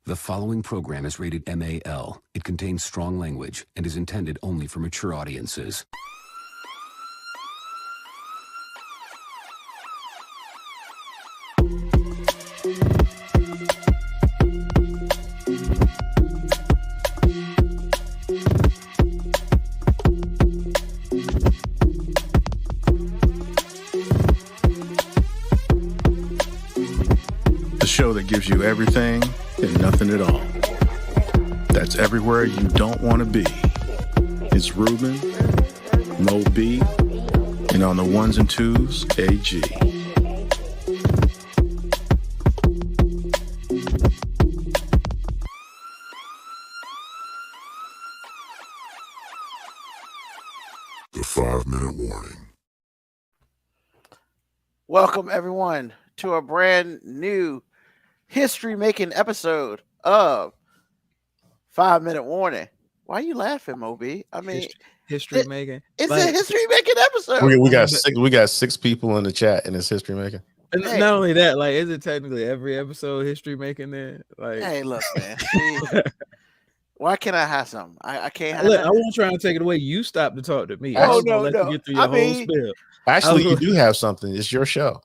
The following program is rated MAL. It contains strong language and is intended only for mature audiences. The show that gives you everything and nothing at all. That's everywhere you don't want to be. It's Ruben, Mo B, and on the ones and twos, AG. The 5-minute warning. Welcome, everyone, to a brand new history-making episode of 5-minute warning. Why are you laughing, Moby? I mean, history making. It's a history-making episode. We got six people in the chat, and it's history making. And Hey. not only that, like, is it technically every episode history making? There, like, Hey, look, man. See, why can't I have something? I can't have look, I nothing. won't try and take it away. You stopped to talk to me. Oh, I was no, gonna let no. you get through your I whole mean- spiel. Actually, I you was- do have something. It's your show.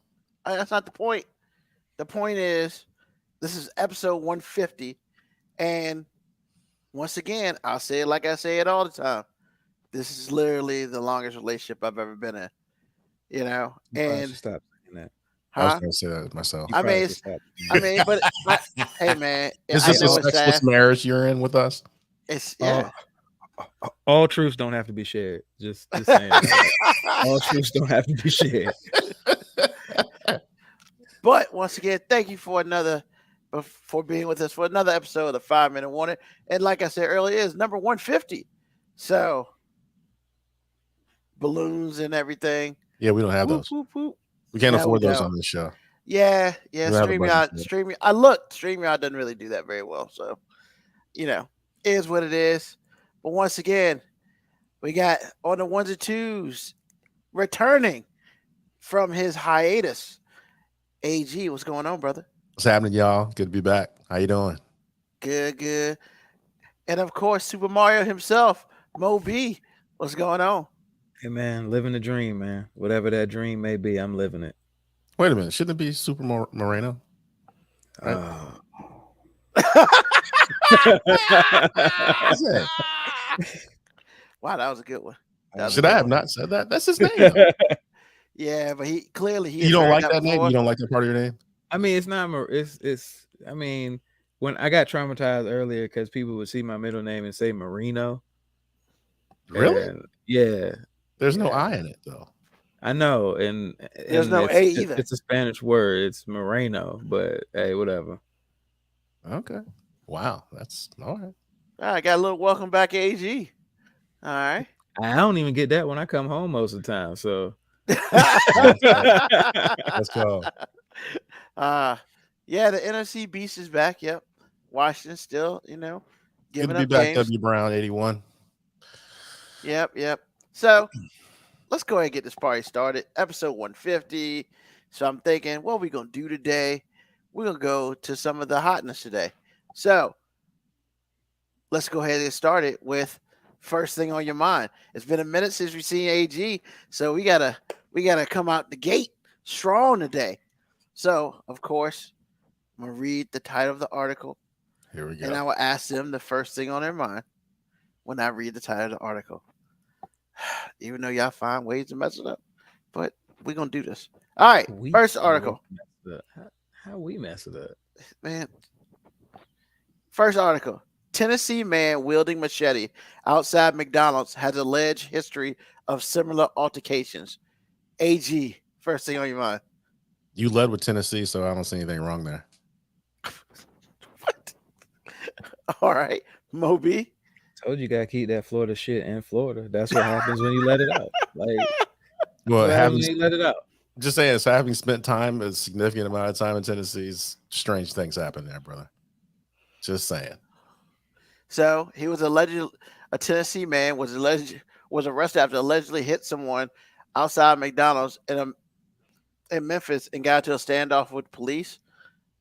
That's not the point. The point is, this is episode 150, and once again, I'll say it like I say it all the time. This is literally the longest relationship I've ever been in. You know, You probably and should stop saying that. I was huh? going to say that myself. You I mean, probably it's- should stop. I mean, but hey, man, Is I this a know it's sexless sad. marriage you're in with us? It's Oh, yeah. all truths don't have to be shared. Just saying. All truths don't have to be shared. But once again, thank you for being with us for another episode of 5-minute warning. And like I said earlier, it's number 150. So balloons and everything. Yeah, we don't have Whoop, those. whoop, whoop. We can't No, afford we those don't. on this show. Yeah. We don't have a budget for it. StreamYard. I looked. StreamYard doesn't really do that very well. So, you know, it is what it is. But once again, we got on the ones and twos returning from his hiatus. AG, what's going on, brother? What's happening, y'all? Good to be back. How you doing? Good. And of course, Super Mario himself, Mo B. What's going on? Hey man, living the dream, man. Whatever that dream may be, I'm living it. Wait a minute. Shouldn't it be Super Moreno? Right. What's that? Wow, that was a good one. That was a Should good I have one. not said that? That's his name. though. Yeah, but he clearly You don't like that name? You don't like that part of your name? I mean, it's not. It's. I mean, when I got traumatized earlier because people would see my middle name and say Marino. Really? And, yeah, There's no I in it, though. I know, and There's no A either. It's a Spanish word. It's Moreno, but hey, whatever. Okay. Wow. That's all right. I got a little welcome back AG. All right. I don't even get that when I come home most of the time. So Let's go. Yeah, the NFC beast is back. Yep. Washington still, Good giving to be up back, games. W. Brown 81. Yep. So let's go ahead and get this party started. Episode 150. So I'm thinking, what are we gonna do today? We're gonna go to some of the hotness today. So let's go ahead and get started with first thing on your mind. It's been a minute since we've seen AG, so we gotta come out the gate strong today. So of course, I'm gonna read the title of the article. Here we go. And I will ask them the first thing on their mind when I read the title of the article. Even though y'all find ways to mess it up, but we're going to do this. All right, first article. How we mess it up? Man. First article. Tennessee man wielding machete outside McDonald's has alleged history of similar altercations. AG, first thing on your mind. You led with Tennessee, so I don't see anything wrong there. What? All right, Moby. Told you gotta keep that Florida shit in Florida. That's what happens when you let it out. Like, Well, what happens having, when you let it out. just saying, so having spent time, a significant amount of time in Tennessee, strange things happen there, brother. Just saying. So he was a Tennessee man was arrested after allegedly hit someone outside McDonald's in Memphis and got into a standoff with police.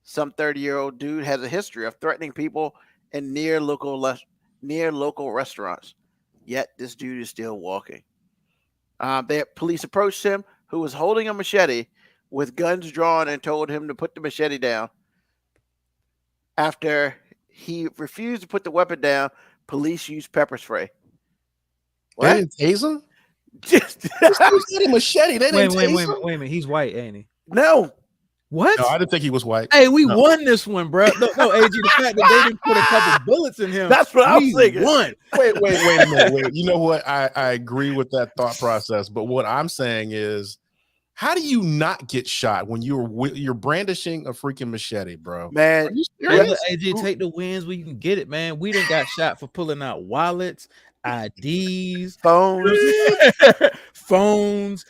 some 30-year-old dude has a history of threatening people in near local restaurants. Yet this dude is still walking. Police approached him, who was holding a machete with guns drawn, and told him to put the machete down. After he refused to put the weapon down, police used pepper spray. They didn't tase him? Just This dude had a machete. They didn't tase him? Wait a minute. He's white, ain't he? no. What? No, I didn't think he was white. Hey, we No. won this one, bro. No, AG, the fact that they didn't put a couple bullets in him. That's what I was we thinking. won. Wait a minute. Wait. You know what? I agree with that thought process. But what I'm saying is, how do you not get shot when you're brandishing a freaking machete, bro? Man, Are you Hey, serious? look, AG, take the wins where you can get it, man. We done got shot for pulling out wallets, IDs, phones. phones,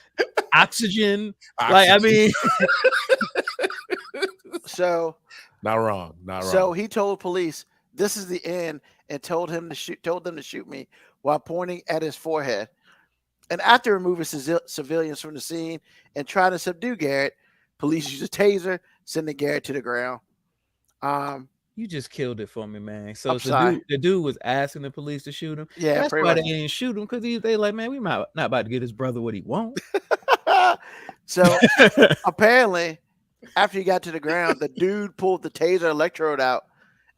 oxygen. Like, I mean, So not wrong. Not wrong. So he told police this is the end and told them to shoot me while pointing at his forehead. And after removing civilians from the scene and trying to subdue Garrett, police used a taser, sending Garrett to the ground. you just killed it for me, man. So, I'm sorry. the dude was asking the police to shoot him. Yeah, That's pretty why much. they didn't shoot him, because they like, man, we might not about to get his brother what he wants. So apparently, after he got to the ground, the dude pulled the taser electrode out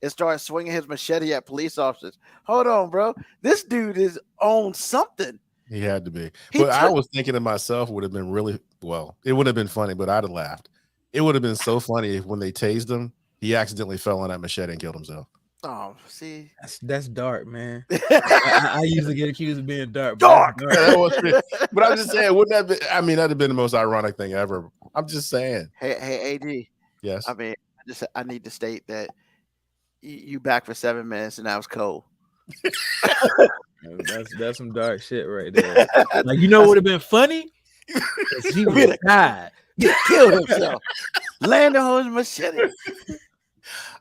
and started swinging his machete at police officers. Hold on, bro. This dude is on something. He had to be. He But I took- was thinking to myself, would have been really well. It would have been funny, but I'd have laughed. It would have been so funny if when they tased him, he accidentally fell on that machete and killed himself. Oh, see. That's dark, man. I usually get accused of being dark. but Dark. that's Yeah, that was- but I'm just saying, wouldn't that be? I mean, that'd have been the most ironic thing ever. I'm just saying. Hey, AD. Yes. I mean, I need to state that you back for 7 minutes and that was cold. That's some dark shit right there. Like, you know what would have been funny? If he would have died. He killed himself. Landed on his machete.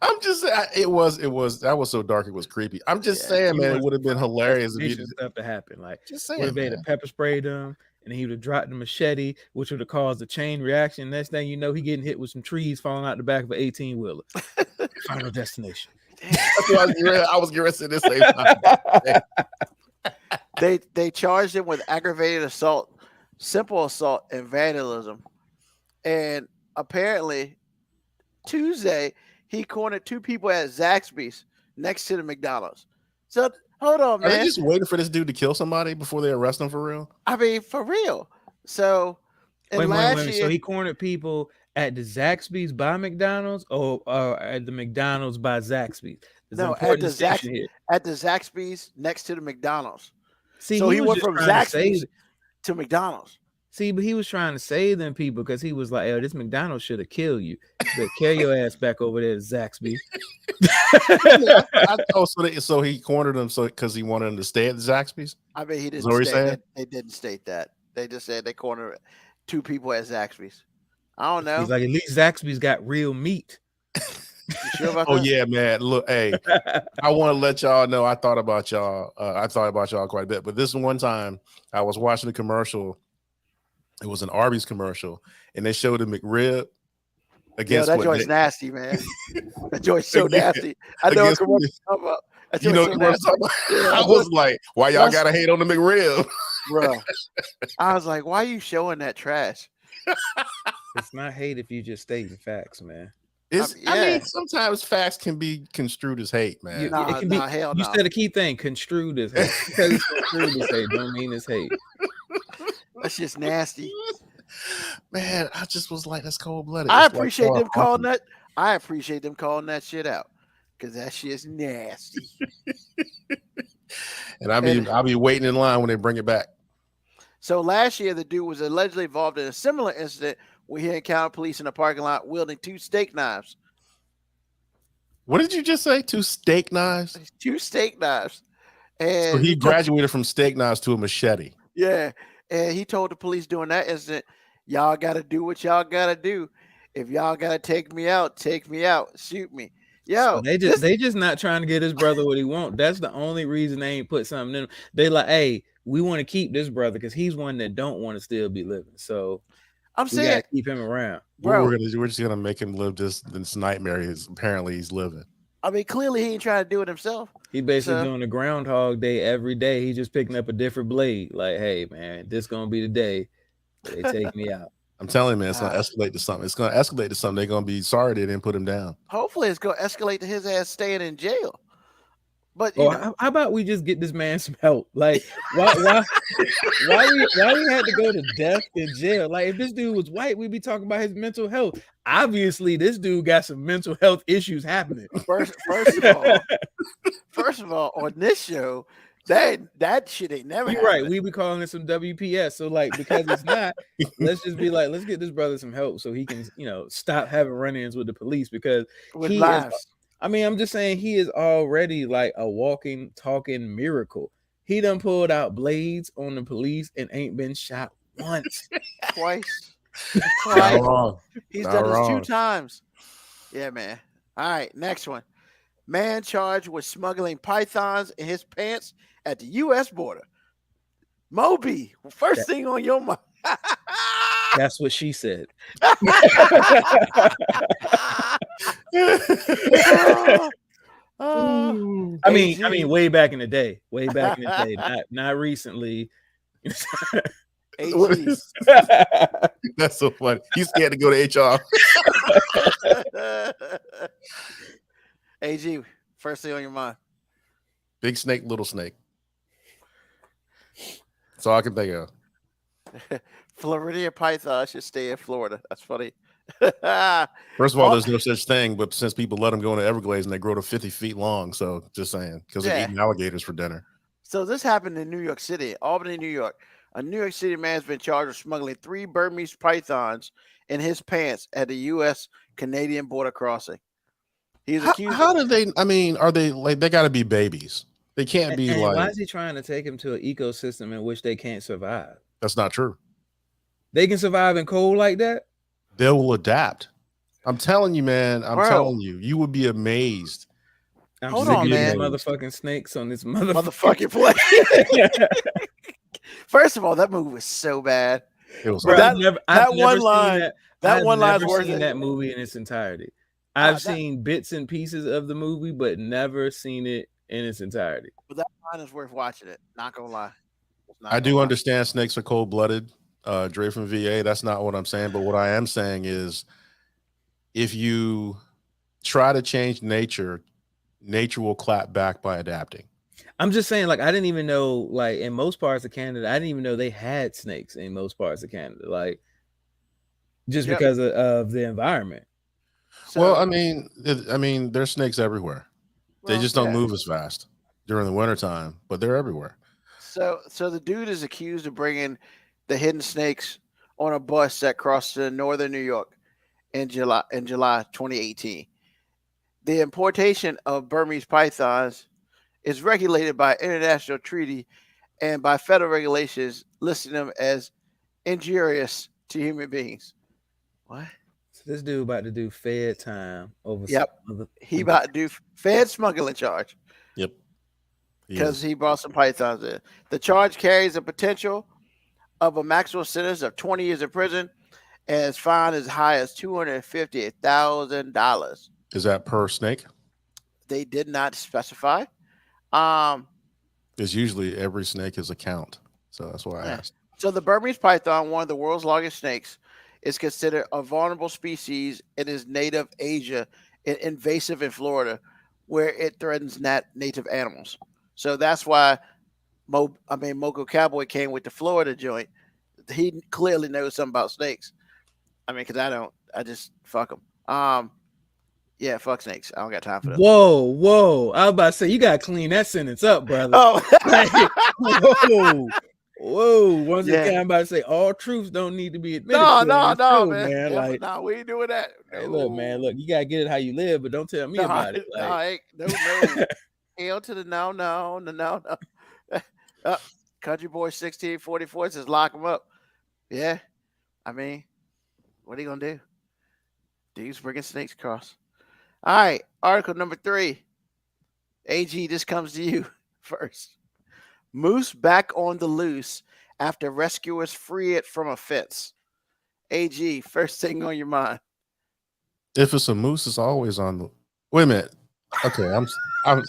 I'm just saying it was that was so dark it was creepy. I'm just Yeah, saying, you man, it want would have been hilarious if Nation you stuff to happen. Like, just would saying. have made a Man. pepper sprayed him, and he would have dropped the machete, which would have caused a chain reaction. Next thing you know, he getting hit with some trees falling out the back of an 18-wheeler. Final destination. That's what I was getting ready to say this same time. They charged him with aggravated assault, simple assault, and vandalism. And apparently, Tuesday, he cornered 2 people at Zaxby's next to the McDonald's. So hold on, Are they man. just waiting for this dude to kill somebody before they arrest him for real? I mean, for real. So, and last year, So he cornered people at the Zaxby's by McDonald's, or at the McDonald's by Zaxby's? There's an No, at important the distinction here. at the Zaxby's next to the McDonald's. See, So he was went just from trying to Zaxby's save- to McDonald's. See, but he was trying to save them people because he was like, "Oh, this McDonald's should have killed you. But carry your ass back over there to Zaxby's." So he cornered him because he wanted him to stay at the Zaxby's. I mean, he Is didn't that what you're state saying? that. They didn't state that. They just said they cornered 2 people at Zaxby's. I don't know. He's like, "At least Zaxby's got real meat." You sure about Oh that? yeah, man. Look, hey, I want to let y'all know I thought about y'all. I thought about y'all quite a bit. But this one time I was watching a commercial. It was an Arby's commercial, and they showed a McRib Yo, against that what joint's they- nasty, man. That joint's so Against- nasty. I know what against commercial what- you're talking about. That you know joint's what so I'm nasty. talking about? Yeah, I was like, why y'all that's- gotta hate on the McRib? Bro. I was like, why are you showing that trash? It's not hate if you just stating facts, man. It's, I yeah. mean, sometimes facts can be construed as hate, man. You- Nah, it can be- hell You no. said a key thing: construed as hate. Because it's construed as hate don't mean it's hate. That's just nasty. Man, I just was like, that's cold blooded. I appreciate them calling that. I appreciate them calling that shit out. Because that shit's nasty. And I'll be waiting in line when they bring it back. So last year, the dude was allegedly involved in a similar incident where he encountered police in a parking lot wielding 2 steak knives. What did you just say? 2 steak knives? 2 steak knives. And So he told- graduated from steak knives to a machete. Yeah. And he told the police during that incident, y'all got to do what y'all got to do. If y'all got to take me out, shoot me. Yo, They just not trying to get his brother what he want. That's the only reason they ain't put something in him. They like, hey, we want to keep this brother because he's one that don't want to still be living. So I'm We saying, gotta keep him around. bro. We're just gonna make him live this nightmare. Apparently he's living. I mean, clearly he ain't trying to do it himself. He basically So- doing the Groundhog Day every day. He's just picking up a different blade. Like, hey man, this gonna be the day they take me out. I'm telling you, man, it's gonna escalate to something. It's gonna escalate to something. They're gonna be sorry they didn't put him down. Hopefully, it's gonna escalate to his ass staying in jail. But you Oh, know, how about we just get this man some help? Like, why we had to go to death in jail? Like, if this dude was white, we'd be talking about his mental health. Obviously, this dude got some mental health issues happening. first of all, on this show, that shit ain't never. You're right. We be calling it some WPS. So, like, because it's not, let's just be like, let's get this brother some help so he can, stop having run-ins with the police because with he lives. is. I mean, I'm just saying he is already like a walking, talking miracle. He done pulled out blades on the police and ain't been shot once. Twice. Not wrong. He's Not done this wrong. 2 times. Yeah, man. All right, next one. Man charged with smuggling pythons in his pants at the U.S. border. Moby, first thing on your mind. That's what she said. I mean, way back in the day, not recently. AG. That's so funny. He's scared to go to HR. AG, first thing on your mind. Big snake, little snake. That's all I can think of. Floridian python should stay in Florida. That's funny. First of all, there's no such thing, but since people let them go into Everglades and they grow to 50 feet long, so just saying, because they're eating alligators for dinner. So this happened in New York City, Albany, New York. A New York City man has been charged with smuggling 3 Burmese pythons in his pants at the U.S.-Canadian border crossing. He's accused. How do they? I mean, are they like they got to be babies? They can't be and like. why is he trying to take him to an ecosystem in which they can't survive? That's not true. They can survive in cold like that. They will adapt. I'm telling you, man. I'm telling you, you would be amazed. Hold on, man. Motherfucking snakes on this motherfucking place. First of all, that movie was so bad. It was. Bro, that one line. That one line is worth seen it. That movie in its entirety. I've seen bits and pieces of the movie, but never seen it in its entirety. But that line is worth watching it. Not gonna lie. I do understand snakes are cold-blooded. Dre from VA. That's not what I'm saying. But what I am saying is, if you try to change nature, nature will clap back by adapting. I'm just saying, like, I didn't even know, like, in most parts of Canada, I didn't even know they had snakes in most parts of Canada, like, just because of the environment. So, well, I mean, there's snakes everywhere. Well, they just don't move as fast during the wintertime, but they're everywhere. So the dude is accused of bringing the hidden snakes on a bus that crossed to northern New York in July 2018. The importation of Burmese pythons is regulated by international treaty and by federal regulations listing them as injurious to human beings. What? So this dude about to do Fed time over. Yep. He about to do Fed smuggling charge. Yep. Because he brought some pythons in. The charge carries a potential of a maximum sentence of 20 years in prison and is fined as high as $250,000. Is that per snake? They did not specify. It's usually every snake is a count. So that's why I asked. So the Burmese python, one of the world's longest snakes, is considered a vulnerable species and is native Asia and invasive in Florida, where it threatens native animals. So that's why Moco Cowboy came with the Florida joint. He clearly knows something about snakes. I mean, because I just fuck them. Yeah, fuck snakes. I don't got time for that. Whoa. I was about to say, you got to clean that sentence up, brother. Oh. Whoa. Once again, I'm about to say, all truths don't need to be admitted. No, man. Yeah, like, no, we ain't doing that. No. Hey, look, man, you got to get it how you live, but don't tell me about it. Like, no. Hell to the no. Country Boy 1644 says lock him up. Yeah. I mean, what are you going to do? Dude's bringing snakes across. All right. Article number 3. AG, this comes to you first. Moose back on the loose after rescuers free it from a fence. AG, first thing on your mind. If it's a moose, it's always on the. Wait a minute. Okay,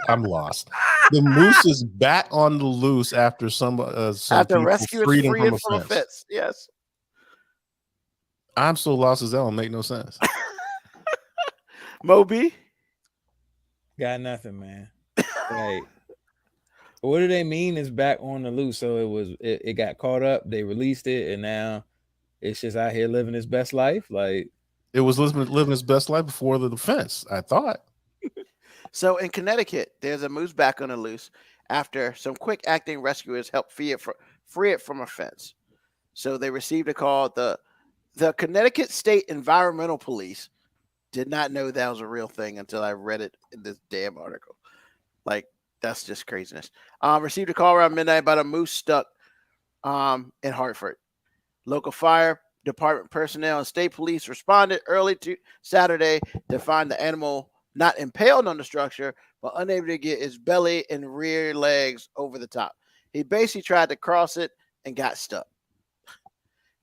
I'm lost. The moose is back on the loose after some After people rescue freed is him freed from a fence. fence. Yes. I'm so lost as that don't make no sense. Moby. Got nothing, man. Like, what do they mean is back on the loose? So it got caught up, they released it, and now it's just out here living its best life. Like, It was living its best life before the defense, I thought. So in Connecticut, there's a moose back on the loose after some quick acting rescuers helped free it from a fence. So they received a call. The Connecticut State Environmental Police did not know that was a real thing until I read it in this damn article. Like, that's just craziness. Received a call around midnight about a moose stuck in Hartford. Local fire department personnel and state police responded early to Saturday to find the animal not impaled on the structure, but unable to get his belly and rear legs over the top. He basically tried to cross it and got stuck.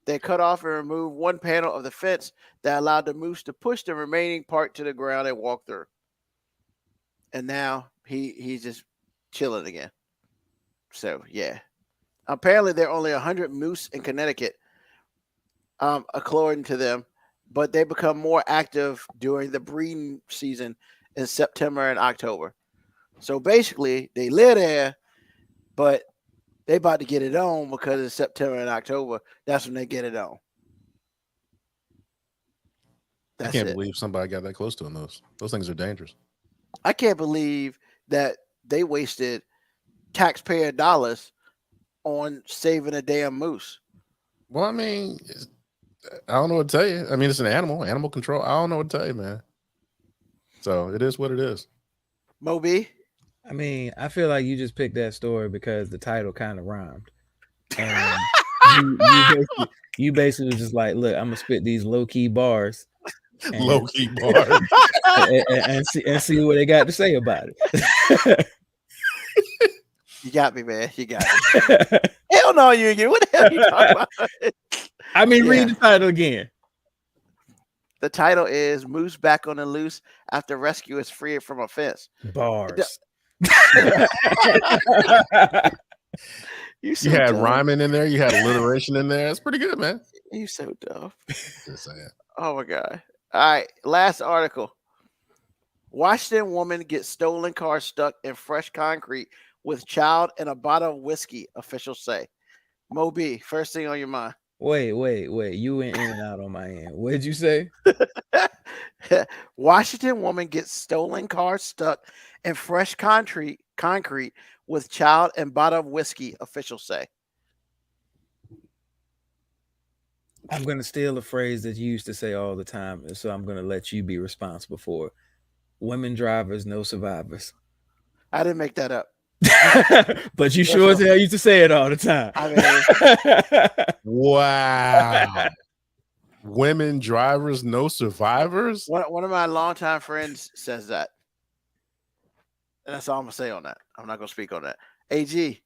They cut off and removed one panel of the fence that allowed the moose to push the remaining part to the ground and walk through. And now he's just chilling again. So, yeah. Apparently, there are only 100 moose in Connecticut, according to them, but they become more active during the breeding season in September and October. So basically, they live there, but they about to get it on because it's September and October. That's when they get it on. I can't believe somebody got that close to them. Those things are dangerous. I can't believe that they wasted taxpayer dollars on saving a damn moose. Well, I mean, I don't know what to tell you. I mean, it's an animal control. I don't know what to tell you, man. So it is what it is. Moby? I mean, I feel like you just picked that story because the title kind of rhymed. And you basically was just like, look, I'm gonna spit these low-key bars. Low-key bars. and see what they got to say about it. You got me, man. You got me. Hell no, you again. What the hell are you talking about? I mean, read the title again. The title is Moose Back on the Loose After Rescue is Freed from a Fence. Bars. You had dumb. rhyming in there. You had alliteration in there. That's pretty good, man. You so dumb. Just saying. Oh, my God. All right. Last article. Washington woman gets stolen car stuck in fresh concrete with child and a bottle of whiskey, officials say. Moby, first thing on your mind. Wait. You went in and out on my end. What did you say? Washington woman gets stolen car stuck in fresh concrete with child and bottle of whiskey, officials say. I'm going to steal a phrase that you used to say all the time, so I'm going to let you be responsible for it. Women drivers, no survivors. I didn't make that up. But you sure as hell used to say it all the time. I mean, wow. Women drivers, no survivors? One of my longtime friends says that. And that's all I'm going to say on that. I'm not going to speak on that. AG,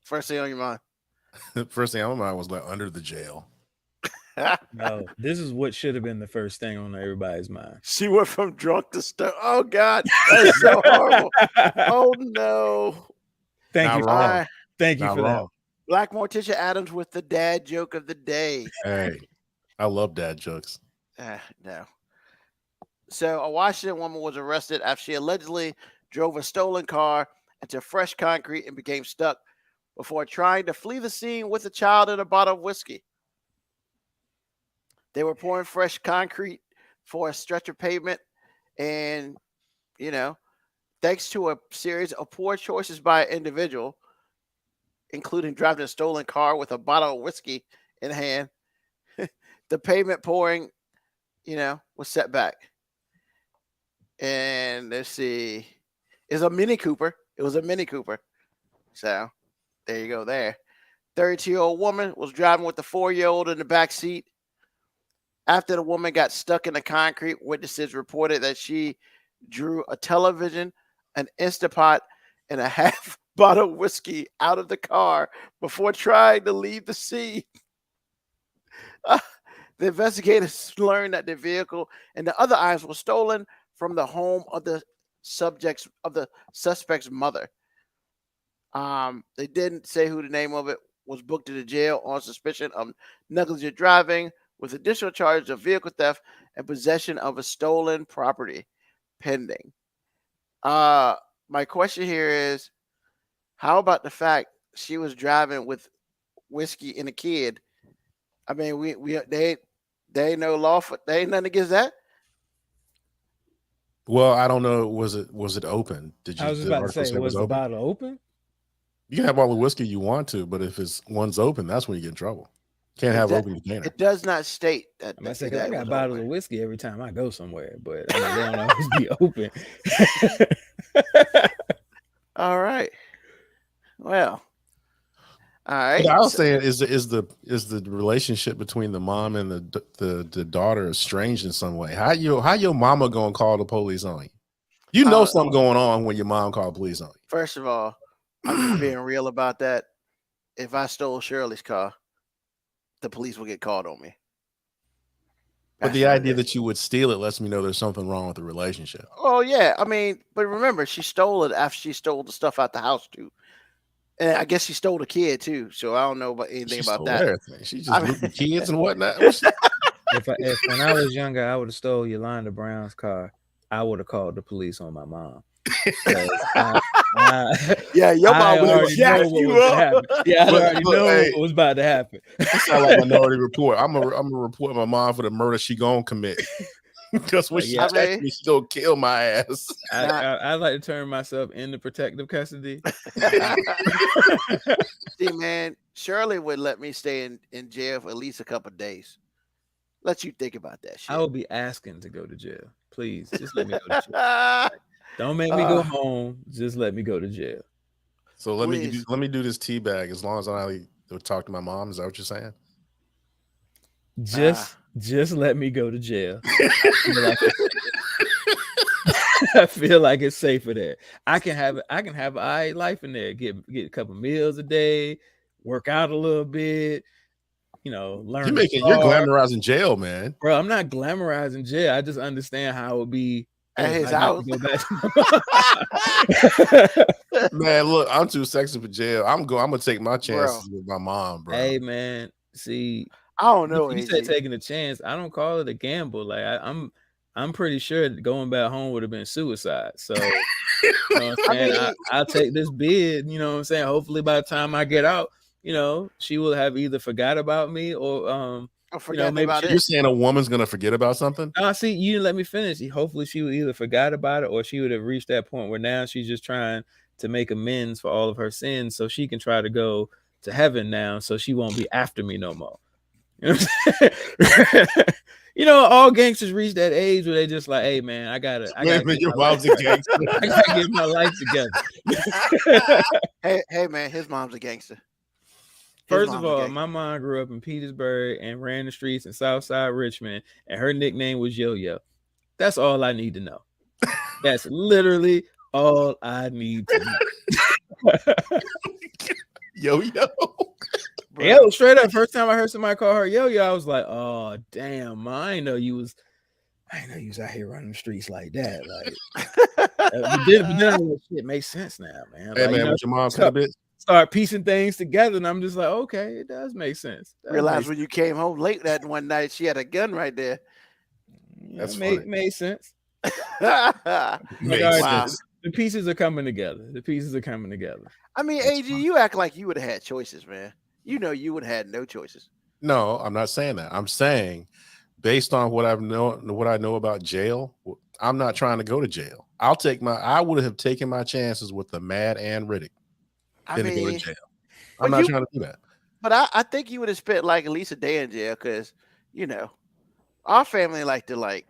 first thing on your mind. First thing on my mind was like under the jail. No, this is what should have been the first thing on everybody's mind. She went from drunk to stoned. Oh, God. That's so horrible. Oh, no. Thank Not you. wrong. For that. Thank you Not for wrong. Black Morticia Adams with the dad joke of the day. Hey, I love dad jokes. No. So a Washington woman was arrested after she allegedly drove a stolen car into fresh concrete and became stuck before trying to flee the scene with a child and a bottle of whiskey. They were pouring fresh concrete for a stretch of pavement, and, you know, thanks to a series of poor choices by an individual, including driving a stolen car with a bottle of whiskey in hand, the pavement pouring, was set back. And let's see, it's a Mini Cooper. It was a Mini Cooper. So there you go there. 32-year-old woman was driving with the 4-year-old in the back seat. After the woman got stuck in the concrete, witnesses reported that she drew a television, an Instapot, and a half bottle of whiskey out of the car before trying to leave the scene. The investigators learned that the vehicle and the other items were stolen from the home of the suspect's mother. They didn't say who the name of it. Was booked to the jail on suspicion of negligent driving with additional charges of vehicle theft and possession of a stolen property pending. My question here is, how about the fact she was driving with whiskey and a kid? I mean, they ain't no law for, they ain't nothing against that. Well, I don't know. Was it open? Did you? I was just about to say, was the bottle open? You can have all the whiskey you want to, but if one's open, that's when you get in trouble. Can't have open container. It does not state that. I got bottles of whiskey every time I go somewhere, but I mean, they don't always be open. All right. Well. All right. But I was saying, is the relationship between the mom and the daughter estranged in some way? How your mama gonna call the police on you? You know something going on when your mom called police on you. First of all, I'm just being real about that. If I stole Shirley's car, the police will get called on me. But the idea that you would steal it lets me know there's something wrong with the relationship. Oh yeah, I mean, but remember, she stole it after she stole the stuff out the house too. And I guess she stole the kid too, so I don't know about anything about that. Everything. She just looked at kids and whatnot. If when I was younger, I would have stole Yolanda Brown's car, I would have called the police on my mom. Yeah, your mom would have jacked you up. Yeah, I already know what was about to happen. That sounds like Minority Report. I'm gonna report my mom for the murder she gonna commit. Because when she texted me, she'll kill my ass. I like to turn myself into protective custody. See, man, Shirley would let me stay in jail for at least a couple of days. Let you think about that shit. I will be asking to go to jail. Please, just let me go to jail. Don't make me go home. Just let me go to jail. So let me do this tea bag as long as I talk to my mom. Is that what you're saying? Just let me go to jail. I feel like it's safer there. I can have an all right life in there. Get a couple meals a day, work out a little bit. Learn. You're glamorizing jail, man. Bro, I'm not glamorizing jail. I just understand how it would be at his house. Man, look, I'm too sexy for jail. I'm gonna take my chances with my mom, bro. Hey, man, see, I don't know. You said taking a chance. I don't call it a gamble. Like I'm pretty sure going back home would have been suicide. So you know what I'm saying? I'll take this bid. You know what I'm saying? Hopefully, by the time I get out, she will have either forgot about me or maybe you're saying a woman's gonna forget about something. See, you didn't let me finish. Hopefully she would either forgot about it or she would have reached that point where now she's just trying to make amends for all of her sins so she can try to go to heaven now, so she won't be after me no more. All gangsters reach that age where they just like, hey man, I gotta your mom's a gangster. I gotta get my life together. hey man, his mom's a gangster. First of all, my mom grew up in Petersburg and ran the streets in Southside Richmond, and her nickname was Yo-Yo. That's all I need to know. That's literally all I need to know. Yo-Yo. Yo, straight up, first time I heard somebody call her Yo-Yo, I was like, oh, damn, I didn't know you was out here running the streets like that. Like, but then shit makes sense now, man. Hey, man, what your mom said a bit? Start piecing things together, and I'm just like, okay, it does make sense. Realize when you came home late that one night, she had a gun right there. That's made sense. Wow. The pieces are coming together. I mean, AG, you act like you would have had choices, man. You would have had no choices. No, I'm not saying that. I'm saying, based on what I know about jail, I'm not trying to go to jail. I would have taken my chances with the Mad Ann Riddick. I mean, go to jail. I'm not trying to do that. But I think you would have spent like at least a day in jail because, our family like to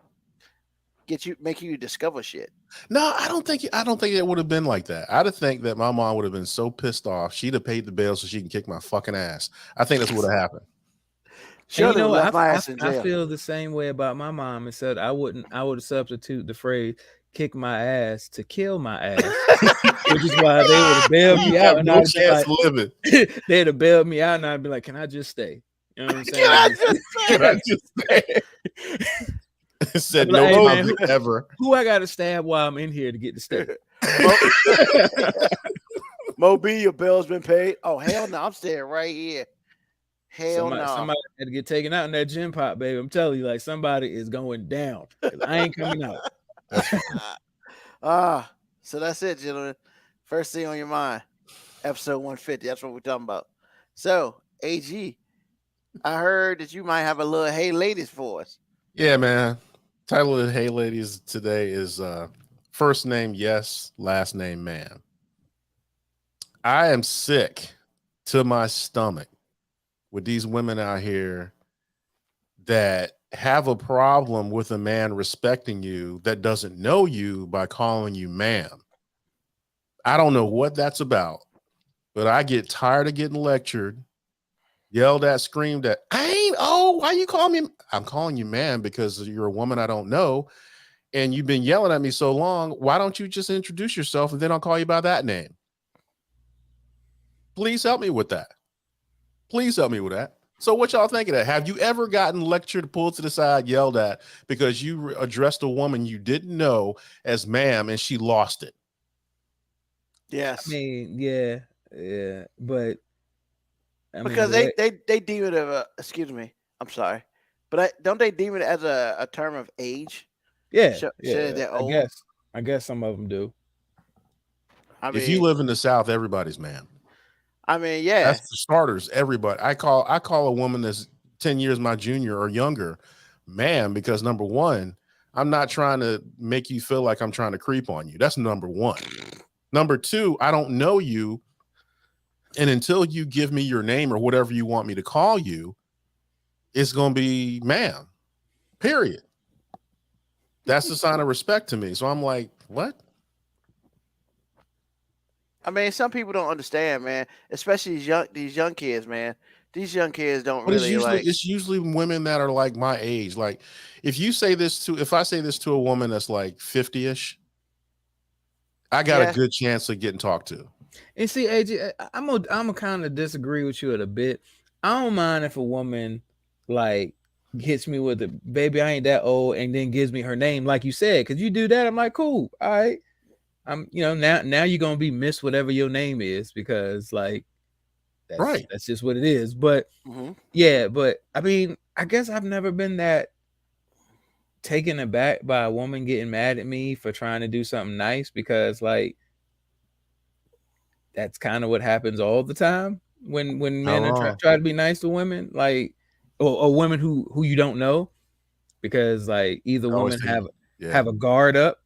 make you discover shit. No, I don't think it would have been like that. I'd have think that my mom would have been so pissed off she'd have paid the bail so she can kick my fucking ass. I think that's what would have happened. I feel the same way about my mom and said I would substitute the phrase kick my ass to kill my ass, which is why they would have bailed me out. And they'd have bailed me out, and I'd be like, "Can I just stay?" You know what I'm Can I saying? just Can say? I just say? It said Like, no hey, man, public ever. Who I got to stab while I'm in here to get the steak? Mo B, your bill's been paid. Oh hell no, I'm staying right here. Hell no. Somebody had to get taken out in that gym pot, baby. I'm telling you, like somebody is going down. 'Cause I ain't coming out. So that's it, gentlemen. First thing on your mind, episode 150. That's what we're talking about. So, AG, I heard that you might have a little hey ladies for us. Yeah, man. Title of Hey Ladies today is first name yes, last name man. I am sick to my stomach with these women out here that have a problem with a man respecting you that doesn't know you by calling you ma'am. I don't know what that's about, but I get tired of getting lectured, yelled at, screamed at. I ain't, why you call me? I'm calling you ma'am because you're a woman I don't know. And you've been yelling at me so long. Why don't you just introduce yourself and then I'll call you by that name? Please help me with that. Please help me with that. So what y'all think of that? Have you ever gotten lectured, pulled to the side, yelled at because you addressed a woman you didn't know as ma'am and she lost it? Yes. I mean, yeah, but because they deem it excuse me, I'm sorry, but don't they deem it as a term of age? Yeah, They're old? I guess some of them do. I mean, if you live in the South, everybody's ma'am. I mean, yeah. That's for starters. Everybody. I call a woman that's 10 years my junior or younger, ma'am, because number one, I'm not trying to make you feel like I'm trying to creep on you. That's number one. Number two, I don't know you. And until you give me your name or whatever you want me to call you, it's going to be ma'am, period. That's a sign of respect to me. So I'm like, what? I mean, some people don't understand, man. Especially these young kids, man. These young kids don't really It's usually women that are like my age. Like, if I say this to a woman that's like 50-ish, I got a good chance of getting talked to. And see, AJ, I'm a kind of disagree with you a bit. I don't mind if a woman like hits me with a baby, I ain't that old, and then gives me her name, like you said, because you do that, I'm like, cool, all right. I'm, now you're gonna be Miss whatever your name is because like that's just what it is. But yeah, but I mean, I guess I've never been that taken aback by a woman getting mad at me for trying to do something nice because like that's kind of what happens all the time when men try to be nice to women, like or women who you don't know, because like either women have a guard up.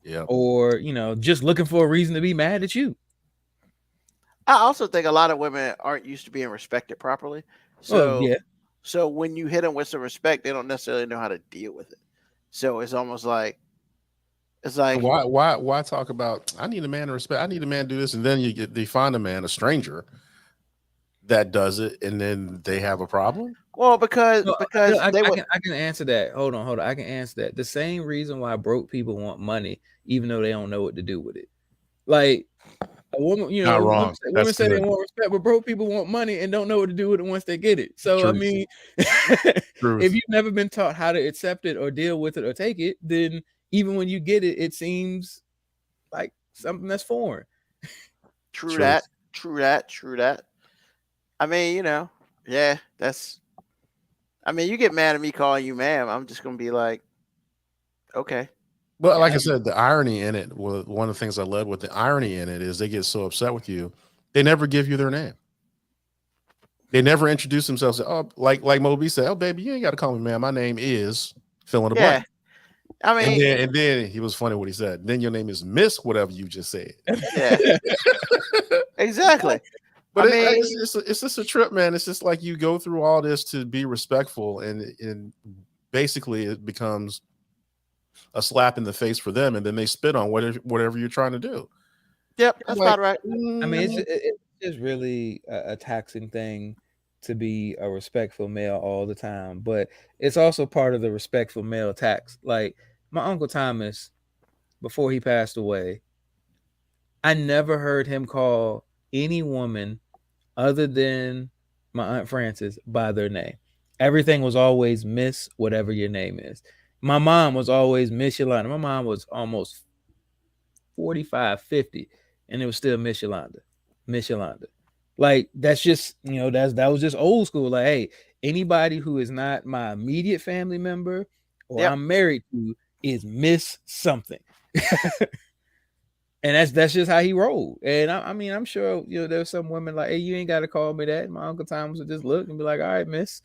Yeah. Or, just looking for a reason to be mad at you. I also think a lot of women aren't used to being respected properly. So, So when you hit them with some respect, they don't necessarily know how to deal with it. So it's almost like, why talk about, I need a man to respect, I need a man to do this. And then they find a man, a stranger that does it. And then they have a problem. Well, because I can answer that. Hold on. I can answer that. The same reason why broke people want money, even though they don't know what to do with it. Like a woman, not wrong. Women say they want respect, but broke people want money and don't know what to do with it once they get it. So Truth. I mean, if you've never been taught how to accept it or deal with it or take it, then even when you get it, it seems like something that's foreign. True that. I mean, that's. I mean, you get mad at me calling you ma'am, I'm just going to be like, okay. But like I said, the irony in it, one of the things I love with the irony in it is they get so upset with you, they never give you their name. They never introduce themselves. Like Moby said, oh, baby, you ain't got to call me ma'am. My name is fill in the blank. I mean, and then he was funny what he said. Then your name is Miss whatever you just said. Yeah. Exactly. But it's just a trip, man. It's just like you go through all this to be respectful, and basically it becomes a slap in the face for them, and then they spit on whatever you're trying to do. Yep, that's about right. I mean, it's really a taxing thing to be a respectful male all the time, but it's also part of the respectful male tax. Like my Uncle Thomas, before he passed away, I never heard him call any woman other than my Aunt Frances by their name. Everything was always Miss whatever your name is. My mom was always Miss Yolanda. My mom was almost 45, 50, and it was still Miss Yolanda. Miss Yolanda. Like, that's just, that was just old school. Like, hey, anybody who is not my immediate family member or Yep. I'm married to is Miss something. And that's just how he rolled. And I mean, I'm sure there's some women like, hey, you ain't got to call me that. And my Uncle Thomas would just look and be like, all right, Miss,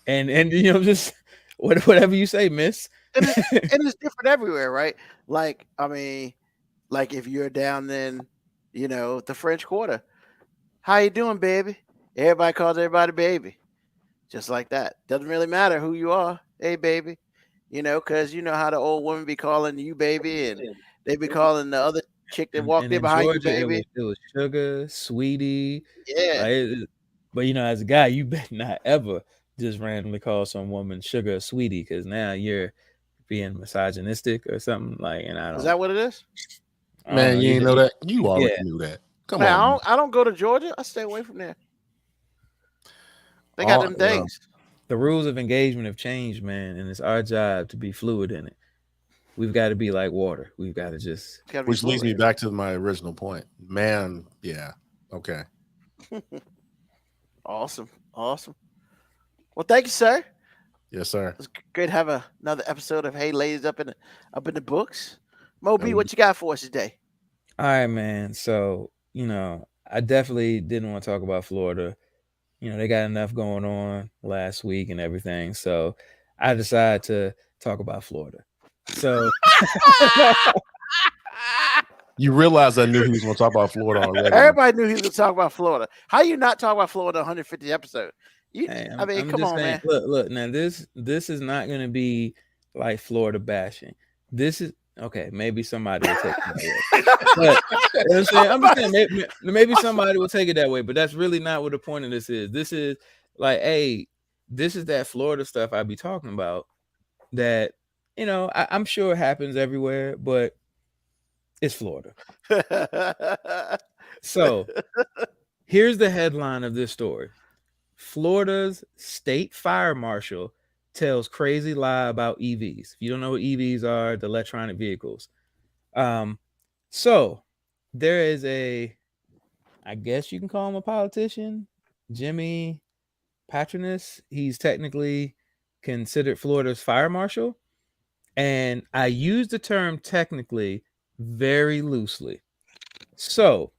and just whatever you say, Miss. And it's different everywhere, right? Like, I mean, like if you're down in, the French Quarter, how you doing, baby? Everybody calls everybody baby, just like that. Doesn't really matter who you are. Hey, baby, because you know how the old women be calling you baby, and they be calling the other chick that walked in behind Georgia, you baby. It was sugar, sweetie. Yeah. But as a guy, you better not ever just randomly call some woman sugar or sweetie, because now you're being misogynistic or something. Like, and I don't. Is that what it is? Man, you ain't know that? You already knew that. Come on. I don't go to Georgia. I stay away from there. They got them things. The rules of engagement have changed, man, and it's our job to be fluid in it. We've got to be like water. We've got to just. Which leads me back to my original point. Man, yeah. Okay. Awesome. Well, thank you, sir. Yes, sir. It's great to have another episode of Hey Ladies up in the books. Mo B, what you got for us today? All right, man. So, I definitely didn't want to talk about Florida. They got enough going on last week and everything. So I decided to talk about Florida. So you realize I knew he was going to talk about Florida already. Everybody knew he was going to talk about Florida. How you not talk about Florida 150 episode? Come on, man. Look. Now this is not going to be like Florida bashing. This is okay. Maybe somebody will take it that way. I'm saying maybe somebody will take it that way, but that's really not what the point of this is. This is like, hey, this is that Florida stuff I be talking about. That I'm sure it happens everywhere, but it's Florida. So here's the headline of this story. Florida's state fire marshal tells crazy lie about EVs. If you don't know what EVs are, the electronic vehicles. So there is I guess you can call him a politician, Jimmy Patronis. He's technically considered Florida's fire marshal. And I use the term technically very loosely. So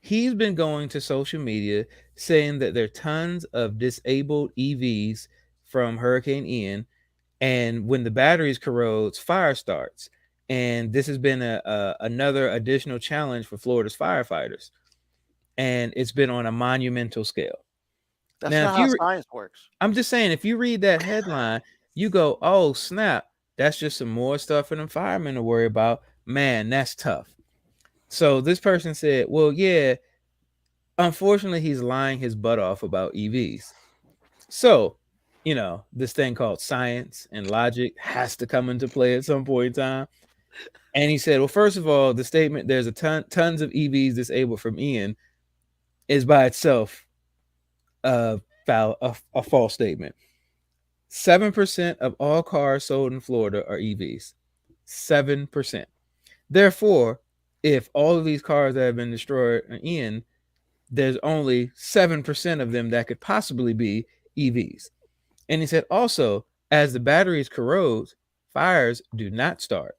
he's been going to social media saying that there are tons of disabled EVs from Hurricane Ian, and when the batteries corrode, fire starts. And this has been another additional challenge for Florida's firefighters, and it's been on a monumental scale. That's not how science works. I'm just saying, if you read that headline, you go, "Oh snap! That's just some more stuff for them firemen to worry about." Man, that's tough. So this person said, "Well, yeah, unfortunately, he's lying his butt off about EVs." So, this thing called science and logic has to come into play at some point in time. And he said, well, first of all, the statement, there's a tons of EVs disabled from Ian, is by itself a false statement. 7% of all cars sold in Florida are EVs. 7%. Therefore, if all of these cars that have been destroyed are Ian, there's only 7% of them that could possibly be EVs. And he said also, as the batteries corrode, fires do not start,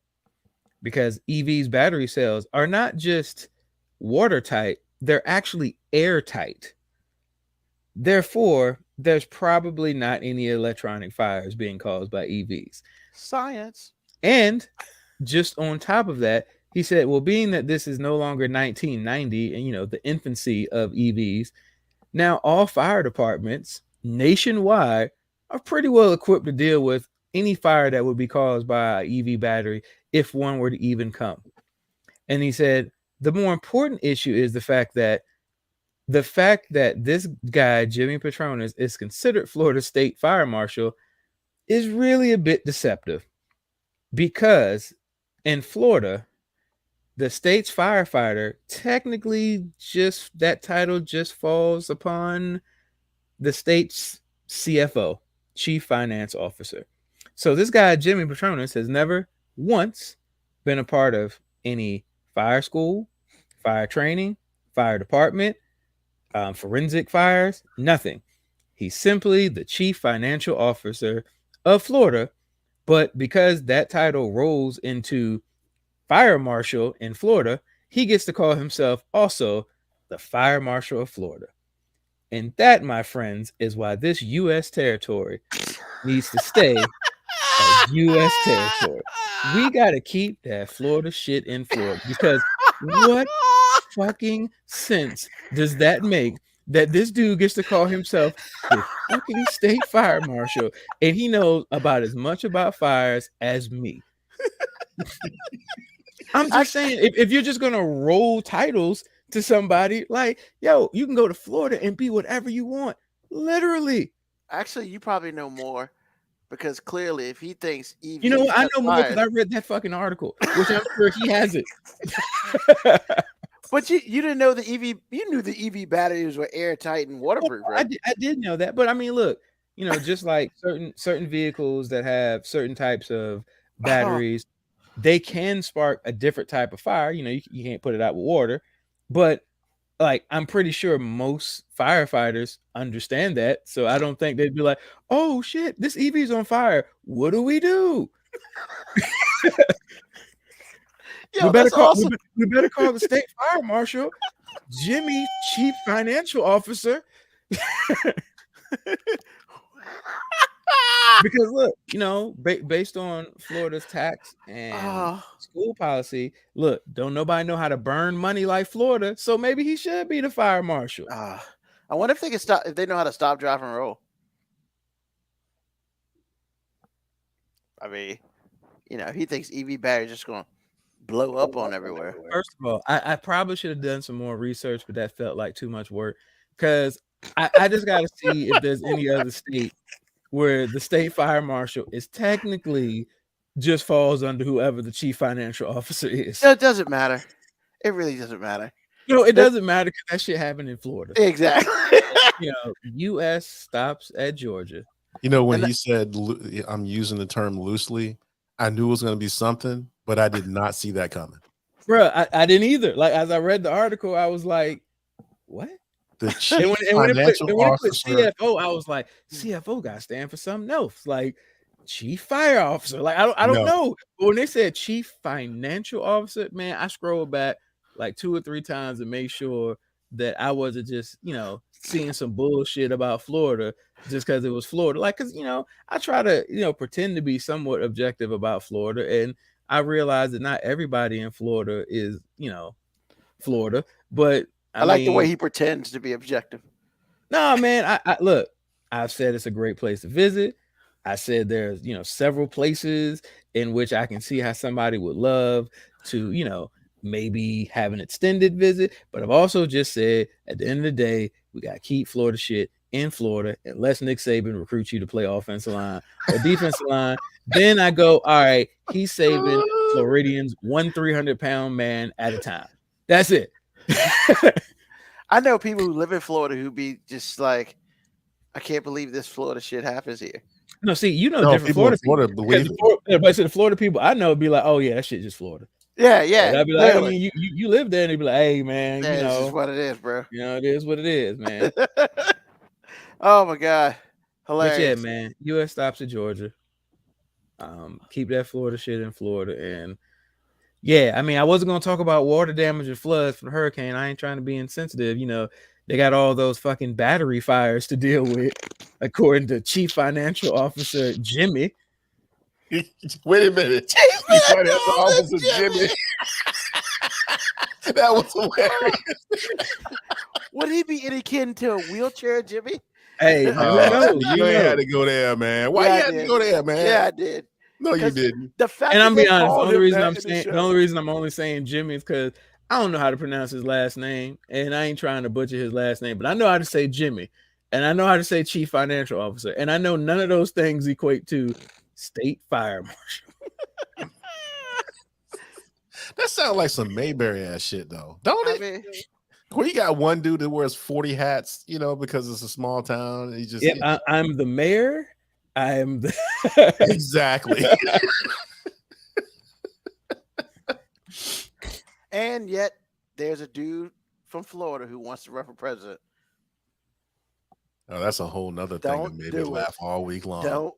because EVs battery cells are not just watertight, they're actually airtight. Therefore, there's probably not any electronic fires being caused by EVs. Science. And just on top of that, he said, well, being that this is no longer 1990 and, the infancy of EVs, now all fire departments nationwide are pretty well equipped to deal with any fire that would be caused by an EV battery if one were to even come. And he said, the more important issue is the fact that this guy, Jimmy Patronis, is considered Florida State Fire Marshal is really a bit deceptive, because in Florida, the state's firefighter, technically just that title just falls upon the state's CFO, Chief Finance Officer. So this guy, Jimmy Patronis, has never once been a part of any fire school, fire training, fire department, forensic fires, nothing. He's simply the Chief Financial Officer of Florida, but because that title rolls into Fire Marshal in Florida, he gets to call himself also the Fire Marshal of Florida. And that, my friends, is why this U.S. territory needs to stay a U.S. territory. We got to keep that Florida shit in Florida, because what fucking sense does that make that this dude gets to call himself the fucking state fire marshal and he knows about as much about fires as me? I'm just saying, if you're just gonna roll titles to somebody, like, yo, you can go to Florida and be whatever you want, literally. Actually, you probably know more, because clearly, if he thinks EV, You know what? I know more because I read that fucking article, which I'm sure he has it. But you didn't know the EV. You knew the EV batteries were airtight and waterproof, right? I did know that, but I mean, look, you know, just like certain vehicles that have certain types of batteries, they can spark a different type of fire. You know, you can't put it out with water, but like, I'm pretty sure most firefighters understand that. So I don't think they'd be like, oh shit, this EV's on fire. What do we do? Yo, we better that's call awesome. we better call the state fire marshal, Jimmy, Chief Financial Officer. Because look, you know, based on Florida's tax and school policy, look, don't nobody know how to burn money like Florida, so maybe he should be the fire marshal. I wonder if they can stop, if they know how to stop, drive, and roll. I mean, you know, he thinks EV batteries just going to blow up on everywhere. First of all, I probably should have done some more research, but that felt like too much work, because I just got to see if there's any other state where the state fire marshal is technically just falls under whoever the chief financial officer is. It doesn't matter. It really doesn't matter. You know, it doesn't matter because that shit happened in Florida. Exactly. You know, U.S. stops at Georgia. You know, when he said, I'm using the term loosely, I knew it was going to be something, but I did not see that coming. Bro, I didn't either. Like, as I read the article, I was like, what? The chief when it put officer. CFO, I was like, CFO got to stand for something else, like chief fire officer. Like, I don't know. But when they said chief financial officer, man, I scrolled back like 2 or 3 times to make sure that I wasn't just, you know, seeing some bullshit about Florida just because it was Florida. Like, because, you know, I try to, you know, pretend to be somewhat objective about Florida, and I realize that not everybody in Florida is, you know, Florida, but I like the way he pretends to be objective. No, man. I look, I've said it's a great place to visit. I said there's, you know, several places in which I can see how somebody would love to, you know, maybe have an extended visit. But I've also just said at the end of the day, we got to keep Florida shit in Florida unless Nick Saban recruits you to play offensive line or defensive line. Then I go, all right, he's saving Floridians 1 300-pound man at a time. That's it. I know people who live in Florida who be just like, I can't believe this Florida shit happens here. No, see, you know, different Florida people. Believe but the Florida people I know be like, oh yeah, that shit just Florida. Yeah. And I'd be like, I mean, you live there, and they'd be like, hey man, yeah, you know, this is what it is, bro. You know, it is what it is, man. Oh my god, hilarious. But yeah, man, U.S. stops at Georgia. Keep that Florida shit in Florida, and yeah, I mean, I wasn't gonna talk about water damage and floods from the hurricane. I ain't trying to be insensitive. You know, they got all those fucking battery fires to deal with, according to Chief Financial Officer Jimmy. Wait a minute. Chief Financial Officer Jimmy. That was hilarious. Would he be any kin to a wheelchair, Jimmy? Hey, you had to go there, man. Why you had to go there, man? Yeah, I did. No, you didn't. The fact, and I'm being honest, the only reason I'm only saying Jimmy is because I don't know how to pronounce his last name, and I ain't trying to butcher his last name, but I know how to say Jimmy, and I know how to say Chief Financial Officer, and I know none of those things equate to State Fire Marshal. That sounds like some Mayberry ass shit, though, don't it? I mean, Well, you got one dude that wears 40 hats, you know, because it's a small town. He just I'm the mayor. I am the exactly. And yet there's a dude from Florida who wants to run for president. Oh, that's a whole nother thing that made me laugh all week long.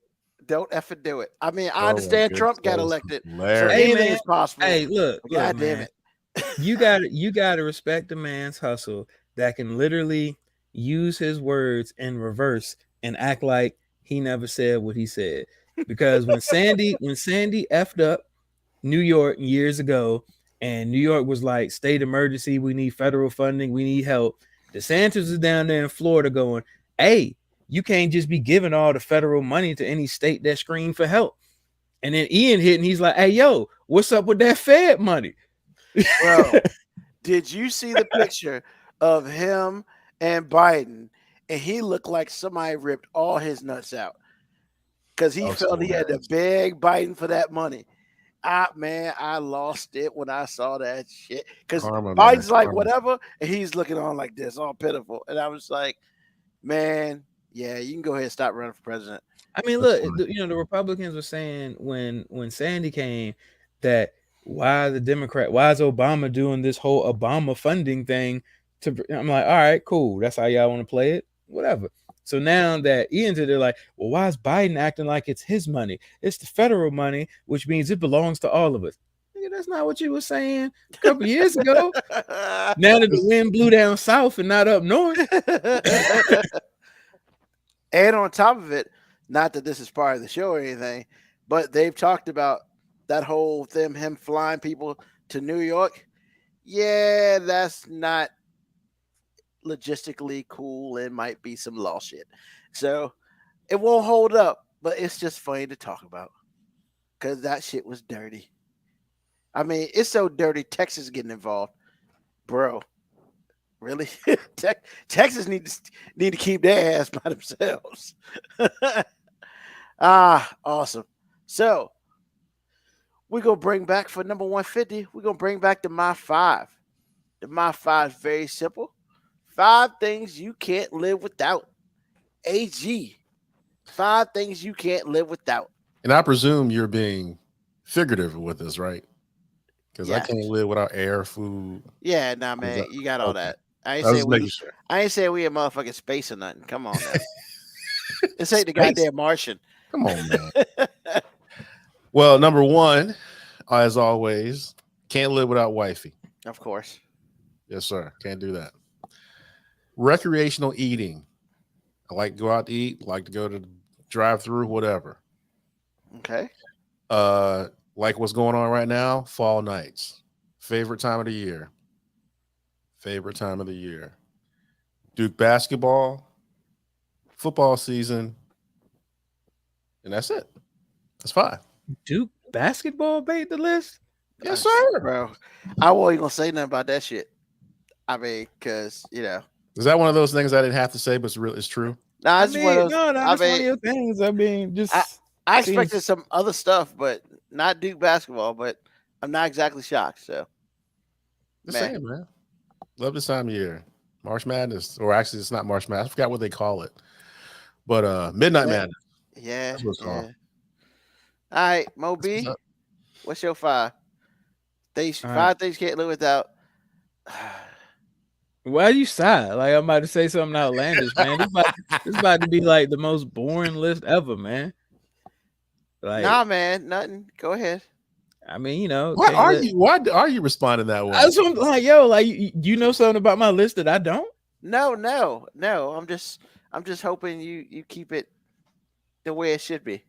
Don't effing do it. I mean, I understand Trump got elected, so Hey, anything man. is possible. Hey, look, God damn man. it. You got to respect the man's hustle that can literally use his words in reverse and act like he never said what he said. Because when Sandy effed up New York years ago, and New York was like, state emergency, we need federal funding, we need help. DeSantis is down there in Florida going, hey, you can't just be giving all the federal money to any state that screamed for help. And then Ian hit, and he's like, hey, yo, what's up with that Fed money? Bro, did you see the picture of him and Biden? And he looked like somebody ripped all his nuts out because he felt he had to beg Biden for that money. Man, I lost it when I saw that shit because Biden's like whatever, and he's looking on like this, all pitiful. And I was like, man, yeah, you can go ahead and stop running for president. I mean, look, the Republicans were saying when Sandy came that why is Obama doing this whole Obama funding thing? I'm like, all right, cool. That's how y'all want to play it, whatever. So now that Ian's they're like, well, why is Biden acting like it's his money? It's the federal money, which means it belongs to all of us. Nigga, that's not what you were saying a couple years ago. Now that the wind blew down south and not up north. And on top of it, not that this is part of the show or anything, but they've talked about that whole thing, him flying people to New York. Yeah, that's not logistically cool and might be some law shit. So it won't hold up, but it's just funny to talk about because that shit was dirty. I mean, it's so dirty, Texas getting involved. Bro, really? Texas need to keep their ass by themselves. Awesome. So we're going to bring back for number 150, we're going to bring back the My Five. The My Five is very simple. 5 things you can't live without. AG. 5 things you can't live without. And I presume you're being figurative with this, right? Because I can't live without air, food. Yeah, nah, man. You got all that. I ain't saying we in motherfucking space or nothing. Come on, man. This ain't the goddamn Martian. Come on, man. Well, number 1, as always, can't live without wifey. Of course. Yes, sir. Can't do that. Recreational eating. I like to go out to eat, like to go to the drive-through, whatever. Okay. Like what's going on right now, fall nights. Favorite time of the year. Duke basketball, football season, and that's it. That's 5. Duke basketball made the list? Yes, sir. Bro, I wasn't going to say nothing about that shit. I mean, because, Is that one of those things I didn't have to say, but it's true? Nah, it's one of those. One of your things. I mean, just I expected some other stuff, but not Duke basketball. But I'm not exactly shocked. So, same, man. Love this time of year, March Madness, or actually, it's not March Madness. I forgot what they call it, but Midnight Madness. Yeah. That's what it's called. All right, Mo B, what's your 5? 5 things you can't live without. Why you sigh? Like I'm about to say something outlandish, man. This about to be like the most boring list ever, man. Like, nah, man, nothing. Go ahead. I mean, why are you responding that way? I was like, yo, like you know something about my list that I don't? No. I'm just hoping you keep it the way it should be.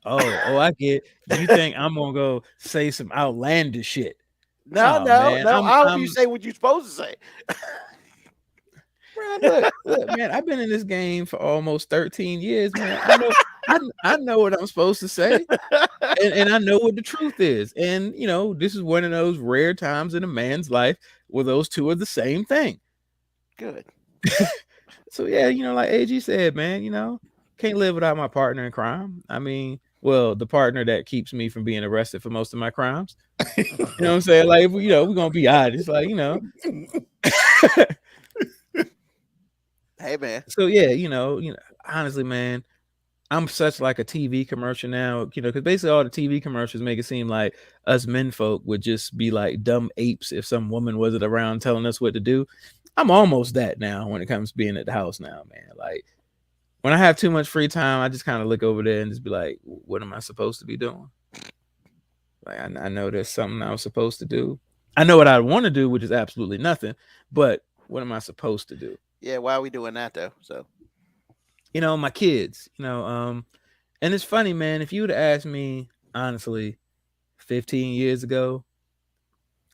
Oh, I get. You think I'm gonna go say some outlandish shit? No. Man. I hope you say what you're supposed to say. Bro, look, man. I've been in this game for almost 13 years, man. I know what I'm supposed to say, and I know what the truth is. And this is one of those rare times in a man's life where those two are the same thing. Good. So yeah, like AG said, man. Can't live without my partner in crime. I mean, well, the partner that keeps me from being arrested for most of my crimes. You know what I'm saying? Like, we're gonna be honest. Like, Hey man. So yeah, honestly, man, I'm such like a TV commercial now, because basically all the TV commercials make it seem like us men folk would just be like dumb apes if some woman wasn't around telling us what to do. I'm almost that now when it comes to being at the house now, man. Like when I have too much free time, I just kind of look over there and just be like, what am I supposed to be doing? Like I know there's something I was supposed to do. I know what I want to do, which is absolutely nothing. But what am I supposed to do? Yeah, why are we doing that though? So my kids, and it's funny, man. If you would have asked me honestly 15 years ago,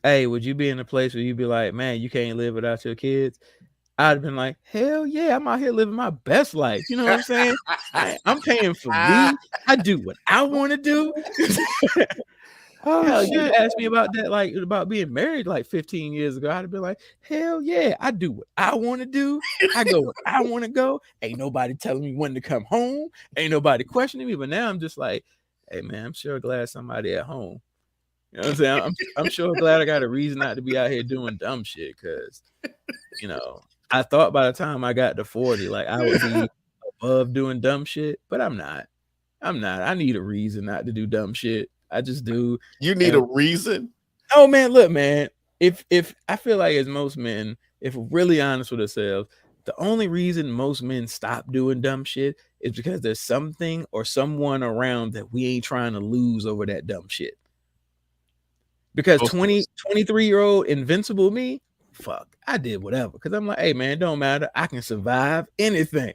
hey, would you be in a place where you'd be like, man, you can't live without your kids? I'd have been like, hell yeah, I'm out here living my best life. You know what I'm saying? I'm paying for me. I do what I want to do. Hell, you asked me about that, like about being married like 15 years ago. I'd have been like, hell yeah, I do what I want to do. I go where I want to go. Ain't nobody telling me when to come home. Ain't nobody questioning me. But now I'm just like, hey man, I'm sure glad somebody at home. You know what I'm saying? I'm sure glad I got a reason not to be out here doing dumb shit. Cause I thought by the time I got to 40, like I would be above doing dumb shit, but I'm not. I need a reason not to do dumb shit. I just do. You need a reason? Oh man, look, man. If I feel like as most men, if we're really honest with ourselves, the only reason most men stop doing dumb shit is because there's something or someone around that we ain't trying to lose over that dumb shit. Because 23-year-old invincible me, fuck, I did whatever. Because I'm like, hey man, it don't matter. I can survive anything.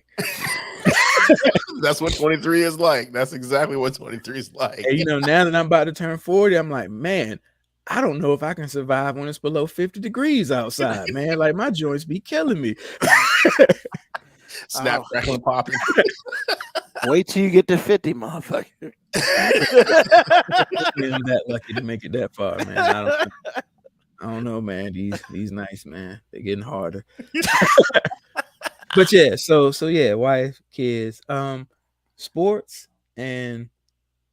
That's what 23 is like. That's exactly what 23 is like. And, now that I'm about to turn 40, I'm like, man, I don't know if I can survive when it's below 50 degrees outside, man. Like my joints be killing me. Snap, crackle, and popping. Wait till you get to 50, motherfucker. I'm that lucky to make it that far, man. I don't know, man. These nice, man. They're getting harder. But yeah, so yeah, wife, kids, sports, and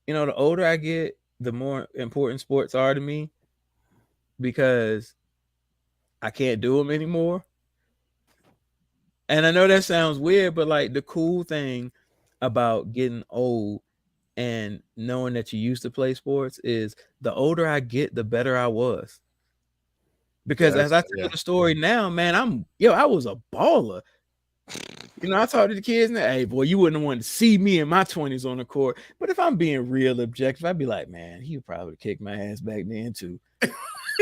the older I get, the more important sports are to me because I can't do them anymore. And I know that sounds weird, but like the cool thing about getting old and knowing that you used to play sports is the older I get, the better I was. Because as I tell the story now, man, I was a baller. I talk to the kids and hey, boy, you wouldn't have wanted to see me in my 20s on the court. But if I'm being real objective, I'd be like, man, he would probably kick my ass back then too.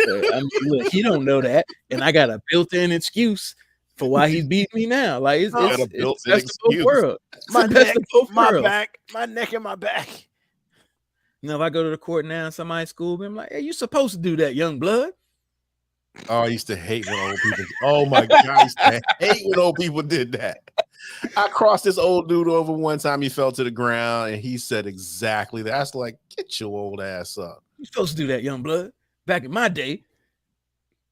Look, he don't know that, and I got a built-in excuse for why he's beating me now. Like it's best of both worlds. My neck, my back, my neck and my back. If I go to the court now and somebody school me, I'm like, hey, you supposed to do that, young blood. Oh, I used to hate when old people. Oh my God, I used to hate when old people did that. I crossed this old dude over one time. He fell to the ground and he said exactly that. I was like, get your old ass up. You're supposed to do that, young blood. Back in my day,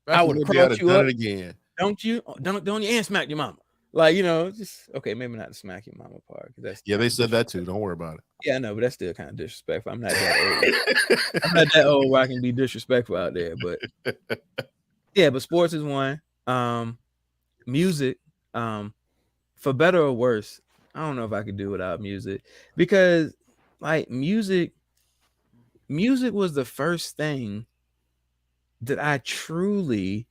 I would have crossed you up again. Don't you and smack your mama. Like, just okay, maybe not the smack your mama part. That's they said that too. Don't worry about it. Yeah, I know, but that's still kind of disrespectful. I'm not that old. I'm not that old where I can be disrespectful out there, but yeah, but sports is one. Music, for better or worse, I don't know if I could do without music because like music was the first thing that I truly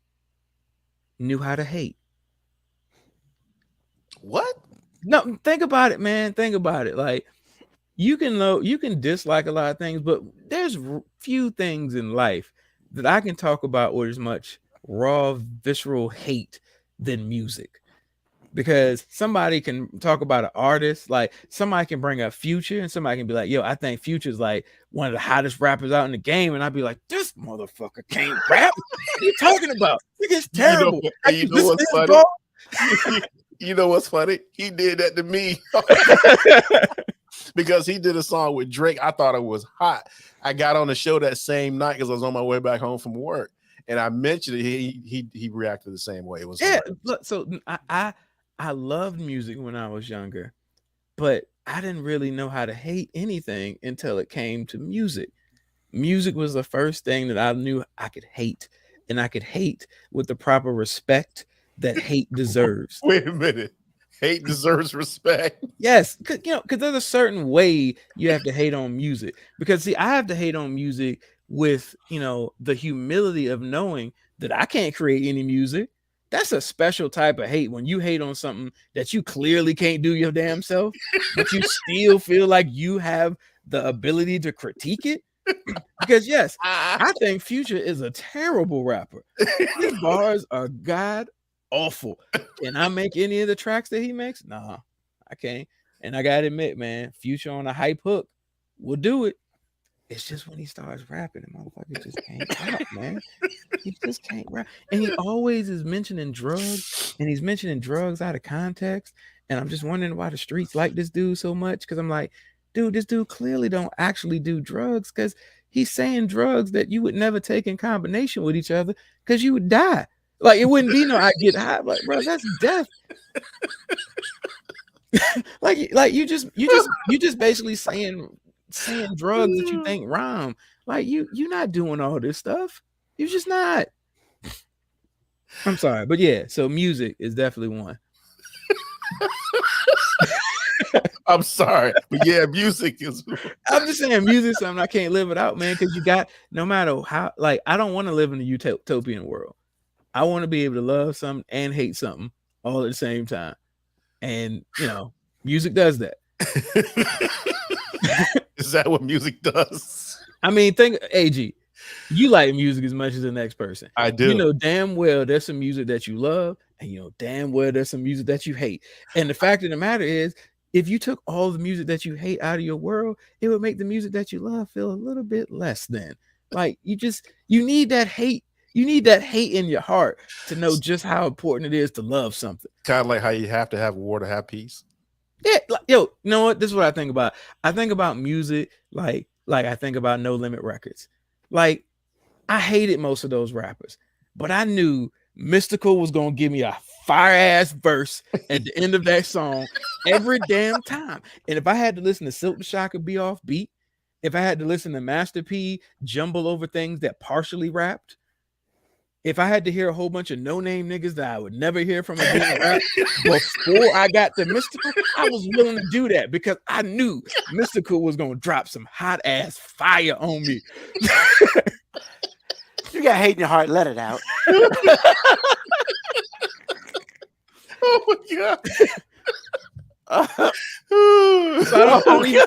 knew how to hate. What? No, think about it, man. Think about it. Like you can dislike a lot of things, but there's few things in life that I can talk about with as much raw, visceral hate than music. Because somebody can talk about an artist, like somebody can bring up Future and somebody can be like, yo, I think Future's like one of the hottest rappers out in the game. And I'd be like, this motherfucker can't rap. What are you talking about? It's terrible. You know what's funny? You know what's funny? He did that to me. Because he did a song with Drake. I thought it was hot. I got on the show that same night because I was on my way back home from work. And I mentioned it. He reacted the same way. It was look, so I loved music when I was younger, but I didn't really know how to hate anything until it came to music. Music was the first thing that I knew I could hate. and I could hate with the proper respect that hate deserves. Wait a minute. Hate deserves respect. Yes, because there's a certain way you have to hate on music. Because see, I have to hate on music with the humility of knowing that I can't create any music. That's a special type of hate when you hate on something that you clearly can't do your damn self, but you still feel like you have the ability to critique it. Because yes, I think Future is a terrible rapper. His bars are god awful. Can I make any of the tracks that he makes? Nah, I can't. And I gotta admit, man, Future on a hype hook will do it. It's just when he starts rapping, the motherfucker just can't rap, man. He just can't rap. And he always is mentioning drugs, and he's mentioning drugs out of context. And I'm just wondering why the streets like this dude so much. Because I'm like, dude, this dude clearly don't actually do drugs, because he's saying drugs that you would never take in combination with each other, because you would die. Like, it wouldn't be no I get high. Like, bro, that's death. like you just basically saying drugs that you think rhyme. Like, you're not doing all this stuff. You're just not. I'm sorry, but yeah, so music is definitely one. I'm sorry, but yeah, music is. I'm just saying music is something I can't live without, man, because you got, no matter how, like, I don't want to live in a utopian world. I want to be able to love something and hate something all at the same time. And, music does that. Is that what music does? I mean, think, AG, you like music as much as the next person. I do. You know damn well there's some music that you love, and you know damn well there's some music that you hate. And the fact of the matter is, if you took all the music that you hate out of your world, it would make the music that you love feel a little bit less than. Like, you need that hate. You need that hate in your heart to know just how important it is to love something. Kind of like how you have to have war to have peace. Yeah, you know what? This is what I think about. I think about music like I think about No Limit Records. Like, I hated most of those rappers, but I knew Mystical was gonna give me a fire ass verse at the end of that song every damn time. And if I had to listen to Silk the Shocker be off beat, if I had to listen to Master P jumble over things that partially rapped, if I had to hear a whole bunch of no-name niggas that I would never hear from again rap before I got to Mystical, I was willing to do that because I knew Mystical was gonna drop some hot ass fire on me. You got hate in your heart, let it out. Oh my god. So I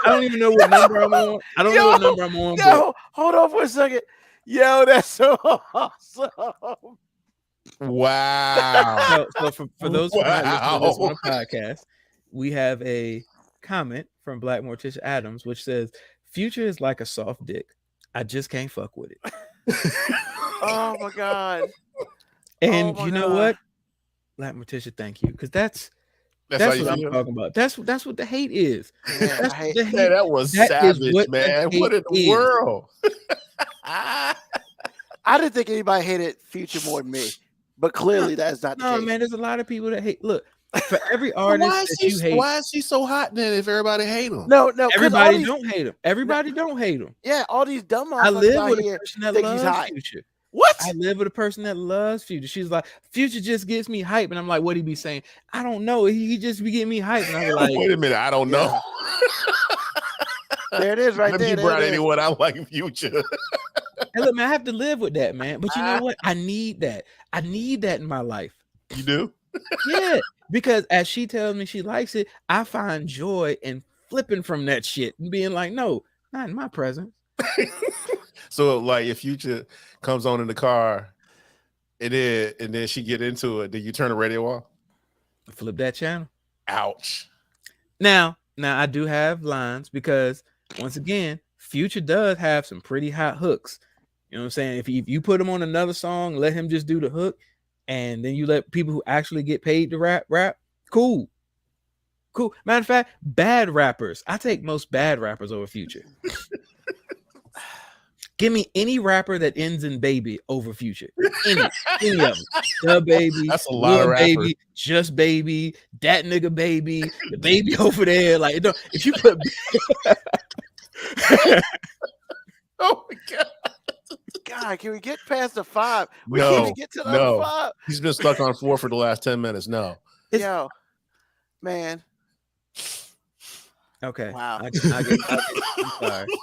don't even know what number I'm on. I don't know what number I'm on. Yo, hold on for a second. Yo, that's so awesome. Wow. So for those who might listen to this on a podcast, we have a comment from Black Morticia Adams, which says, Future is like a soft dick. I just can't fuck with it. Oh my god. And you know what? Black Morticia, thank you. Because that's what I'm talking about. That's what the hate is. Yeah, that was savage, man. What in the world? I didn't think anybody hated Future more than me, but clearly that's not the case. No, man, there's a lot of people that hate. Look, for every artist that you hate, why is he so hot then if everybody hate him? No, everybody don't hate him. Everybody don't hate him. Yeah, all these dumb motherfuckers I live with here a person that think he's loves hot. Future. What? I live with a person that loves Future. She's like, Future just gets me hype, and I'm like, what he be saying? I don't know. He just be getting me hype, and I'm like, wait a minute, I don't know. There it is, right there. You brought anyone out like Future. And look, man, I have to live with that, man. But you know what? I need that. I need that in my life. You do? Yeah, because as she tells me she likes it, I find joy in flipping from that shit and being like, no, not in my presence. So, like, if Future comes on in the car and then she get into it, then you turn the radio off? Flip that channel. Ouch. Now I do have lines because, once again, Future does have some pretty hot hooks. You know what I'm saying? If you put him on another song, let him just do the hook, and then you let people who actually get paid to rap, cool. Matter of fact, bad rappers. I take most bad rappers over Future. Give me any rapper that ends in baby over Future. Any of them. The Baby. That's a lot of rappers. Baby, Just Baby, that nigga baby, the baby over there. Like, if you put oh my god. God, can we get past the 5? We No, can't even get to the no. 5. He's been stuck on 4 for the last 10 minutes. No. Yo, man. Okay. Wow. I'm sorry.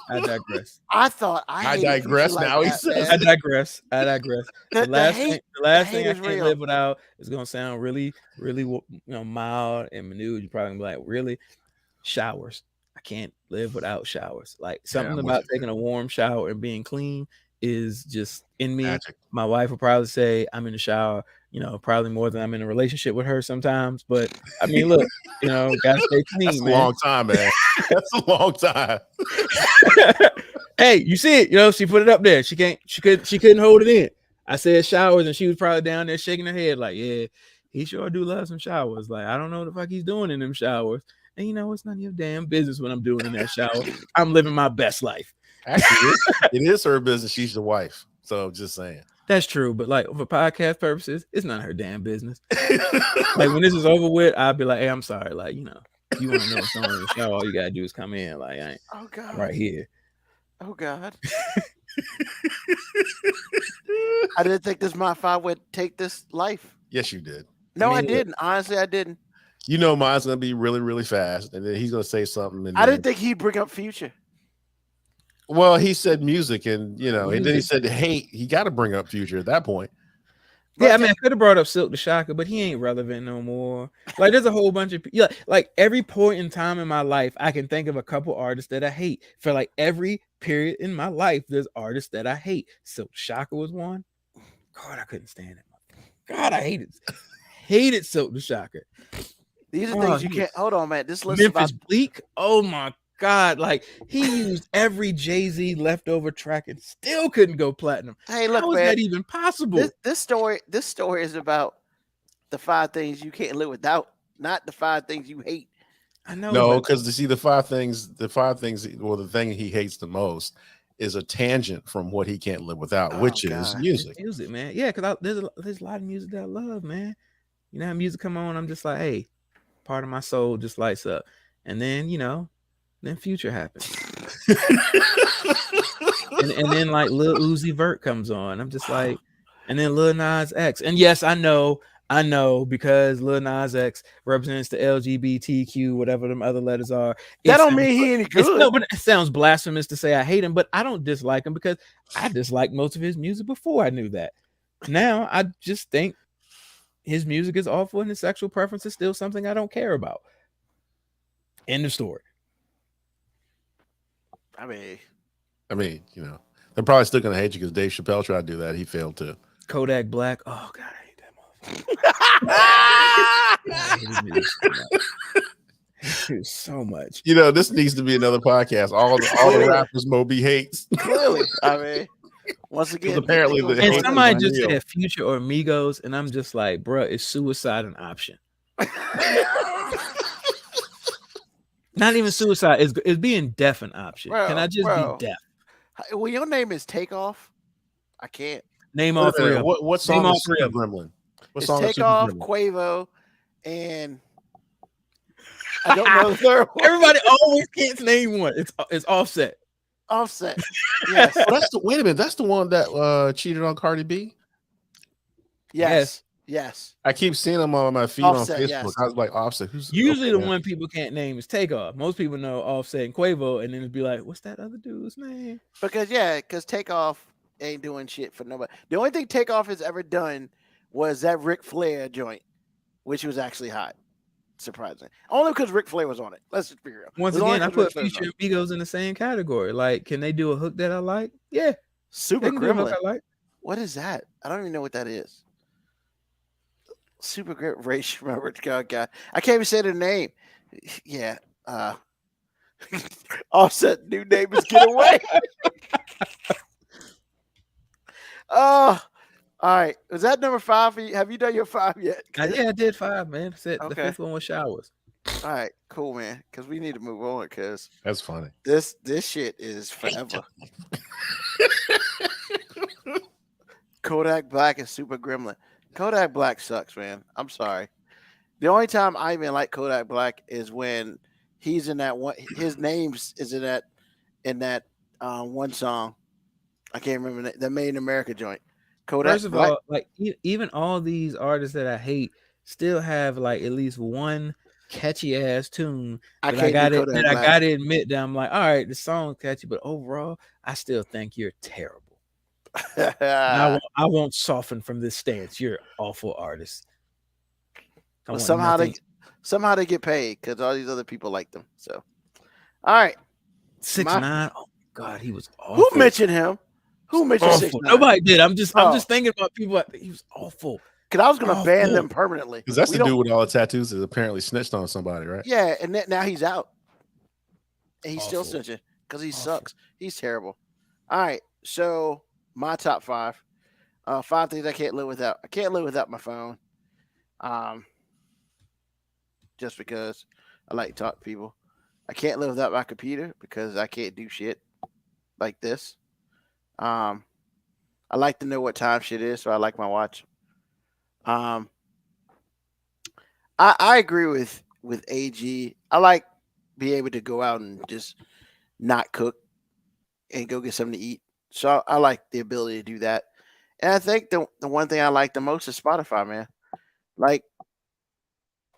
I digress. I thought I hated digress Future now, he that, says. man. I digress. The The hate last thing I is can't real. live without is gonna sound really, really, mild and minute. You're probably gonna be like, really? Showers. I can't live without showers. Like something I'm with about you, taking a warm shower and being clean is just in me. Magic. My wife will probably say I'm in the shower, probably more than I'm in a relationship with her sometimes. But I mean, look, gotta stay clean, That's a man. long time, man. That's a long time. Hey, you see it? She put it up there. She couldn't hold it in. I said showers, and she was probably down there shaking her head, like, yeah, he sure do love some showers. Like, I don't know what the fuck he's doing in them showers. And it's none of your damn business what I'm doing in that shower. I'm living my best life. Actually, it is her business. She's the wife. So just saying. That's true, but like for podcast purposes, it's none of her damn business. Like when this is over with, I'll be like, hey, I'm sorry. Like, you want to know what's going on in the shower, all you gotta do is come in. Like, I ain't right here. Oh God. I didn't think this my 5 would take this life. Yes, you did. No, I look. didn't. Honestly, I didn't. Mine's gonna be really, really fast, and then he's gonna say something. And I didn't think he'd bring up Future. Well, he said music, and and then he Music. said hate. He got to bring up Future at that point. Yeah, I mean, I could have brought up Silk the Shocker, but he ain't relevant no more. Like, there's a whole bunch of like every point in time in my life, I can think of a couple artists that I hate. For like every period in my life, there's artists that I hate. Silk the Shocker was one. God, I couldn't stand it. God, I hated Silk the Shocker. These are things you can't. Hold on, man. This list Memphis about Bleak. Oh my God! Like he used every Jay-Z leftover track and still couldn't go platinum. Hey, look, How is man. that even possible? This story is about the 5 things you can't live without, not the 5 things you hate. I know. No, because to see the 5 things, well, the thing he hates the most is a tangent from what he can't live without, which is music. Music, man. Yeah, because there's a lot of music that I love, man. You know how music come on, I'm just like, hey, part of my soul just lights up, and then then Future happens, and then like Lil Uzi Vert comes on. I'm just like, and then Lil Nas X, and yes, I know because Lil Nas X represents the LGBTQ, whatever them other letters are. That don't mean he any good. No, but it sounds blasphemous to say I hate him, but I don't dislike him because I disliked most of his music before I knew that. Now I just think his music is awful and his sexual preference is still something I don't care about. End of story. I mean, they're probably still gonna hate you because Dave Chappelle tried to do that. He failed too. Kodak Black. Oh God, I hate that motherfucker. I hate him so much. This needs to be another podcast. All the rappers Moby hates. Clearly, I mean, once again, apparently and somebody just said Future or Migos, and I'm just like, bruh, is suicide an option? Not even suicide is being deaf an option. Bro, Can I just be deaf? Well, your name is Takeoff. I can't name all 3 of them. What song is Super Gremlin? What song is Super Takeoff, Gremlin? Quavo, and I don't know the third one. Everybody always can't name one. It's Offset. Offset. Yes. Wait a minute. That's the one that cheated on Cardi B. Yes. I keep seeing them on my feed Offset, on Facebook. yes. I was like, Offset. Who's Usually the one people can't name is Takeoff. Most people know Offset and Quavo, and then it'd be like, what's that other dude's name? Because Takeoff ain't doing shit for nobody. The only thing Takeoff has ever done was that Ric Flair joint, which was actually hot. Surprising. Only because Ric Flair was on it. Let's just be real. Once again, I put Future and Migos in the same category. Like, can they do a hook that I like? Yeah. Super Gremlin. I like. What is that? I don't even know what that is. Super great race. Remember, God. I can't even say the name. Yeah. Offset new name is Get Away. Oh, all right. Was that number 5 for you? Have you done your 5 yet? Yeah, I did 5, man. The 5th one was showers. All right, cool, man. Because we need to move on. Because that's funny. This shit is forever. Kodak Black is Super Gremlin. Kodak Black sucks, man. I'm sorry. The only time I even like Kodak Black is when he's in that one. His name's is in that one song. I can't remember the Made in America joint. Kodak. First of all, like even all these artists that I hate still have like at least one catchy ass tune that I got it. That I got to admit that I'm like, all right, the song's catchy, but overall, I still think you're terrible. I won't soften from this stance. You're an awful artist. Well, somehow they get paid because all these other people like them. So, all right, 6ix9ine. Oh God, he was awful. Who mentioned him? Who mentioned 6ix9ine? Nobody did. I'm just thinking about people. He was awful. Because I was going to ban them permanently. Because that's the dude with all the tattoos that apparently snitched on somebody, right? Yeah, and now he's out. And he's still snitching because he sucks. He's terrible. All right, so my top 5. 5 things I can't live without. I can't live without my phone. Just because I like to talk to people. I can't live without my computer because I can't do shit like this. I like to know what time shit is, so I like my watch. I agree with AG. I like being able to go out and just not cook and go get something to eat. So I like the ability to do that. And I think the one thing I like the most is Spotify, man. Like,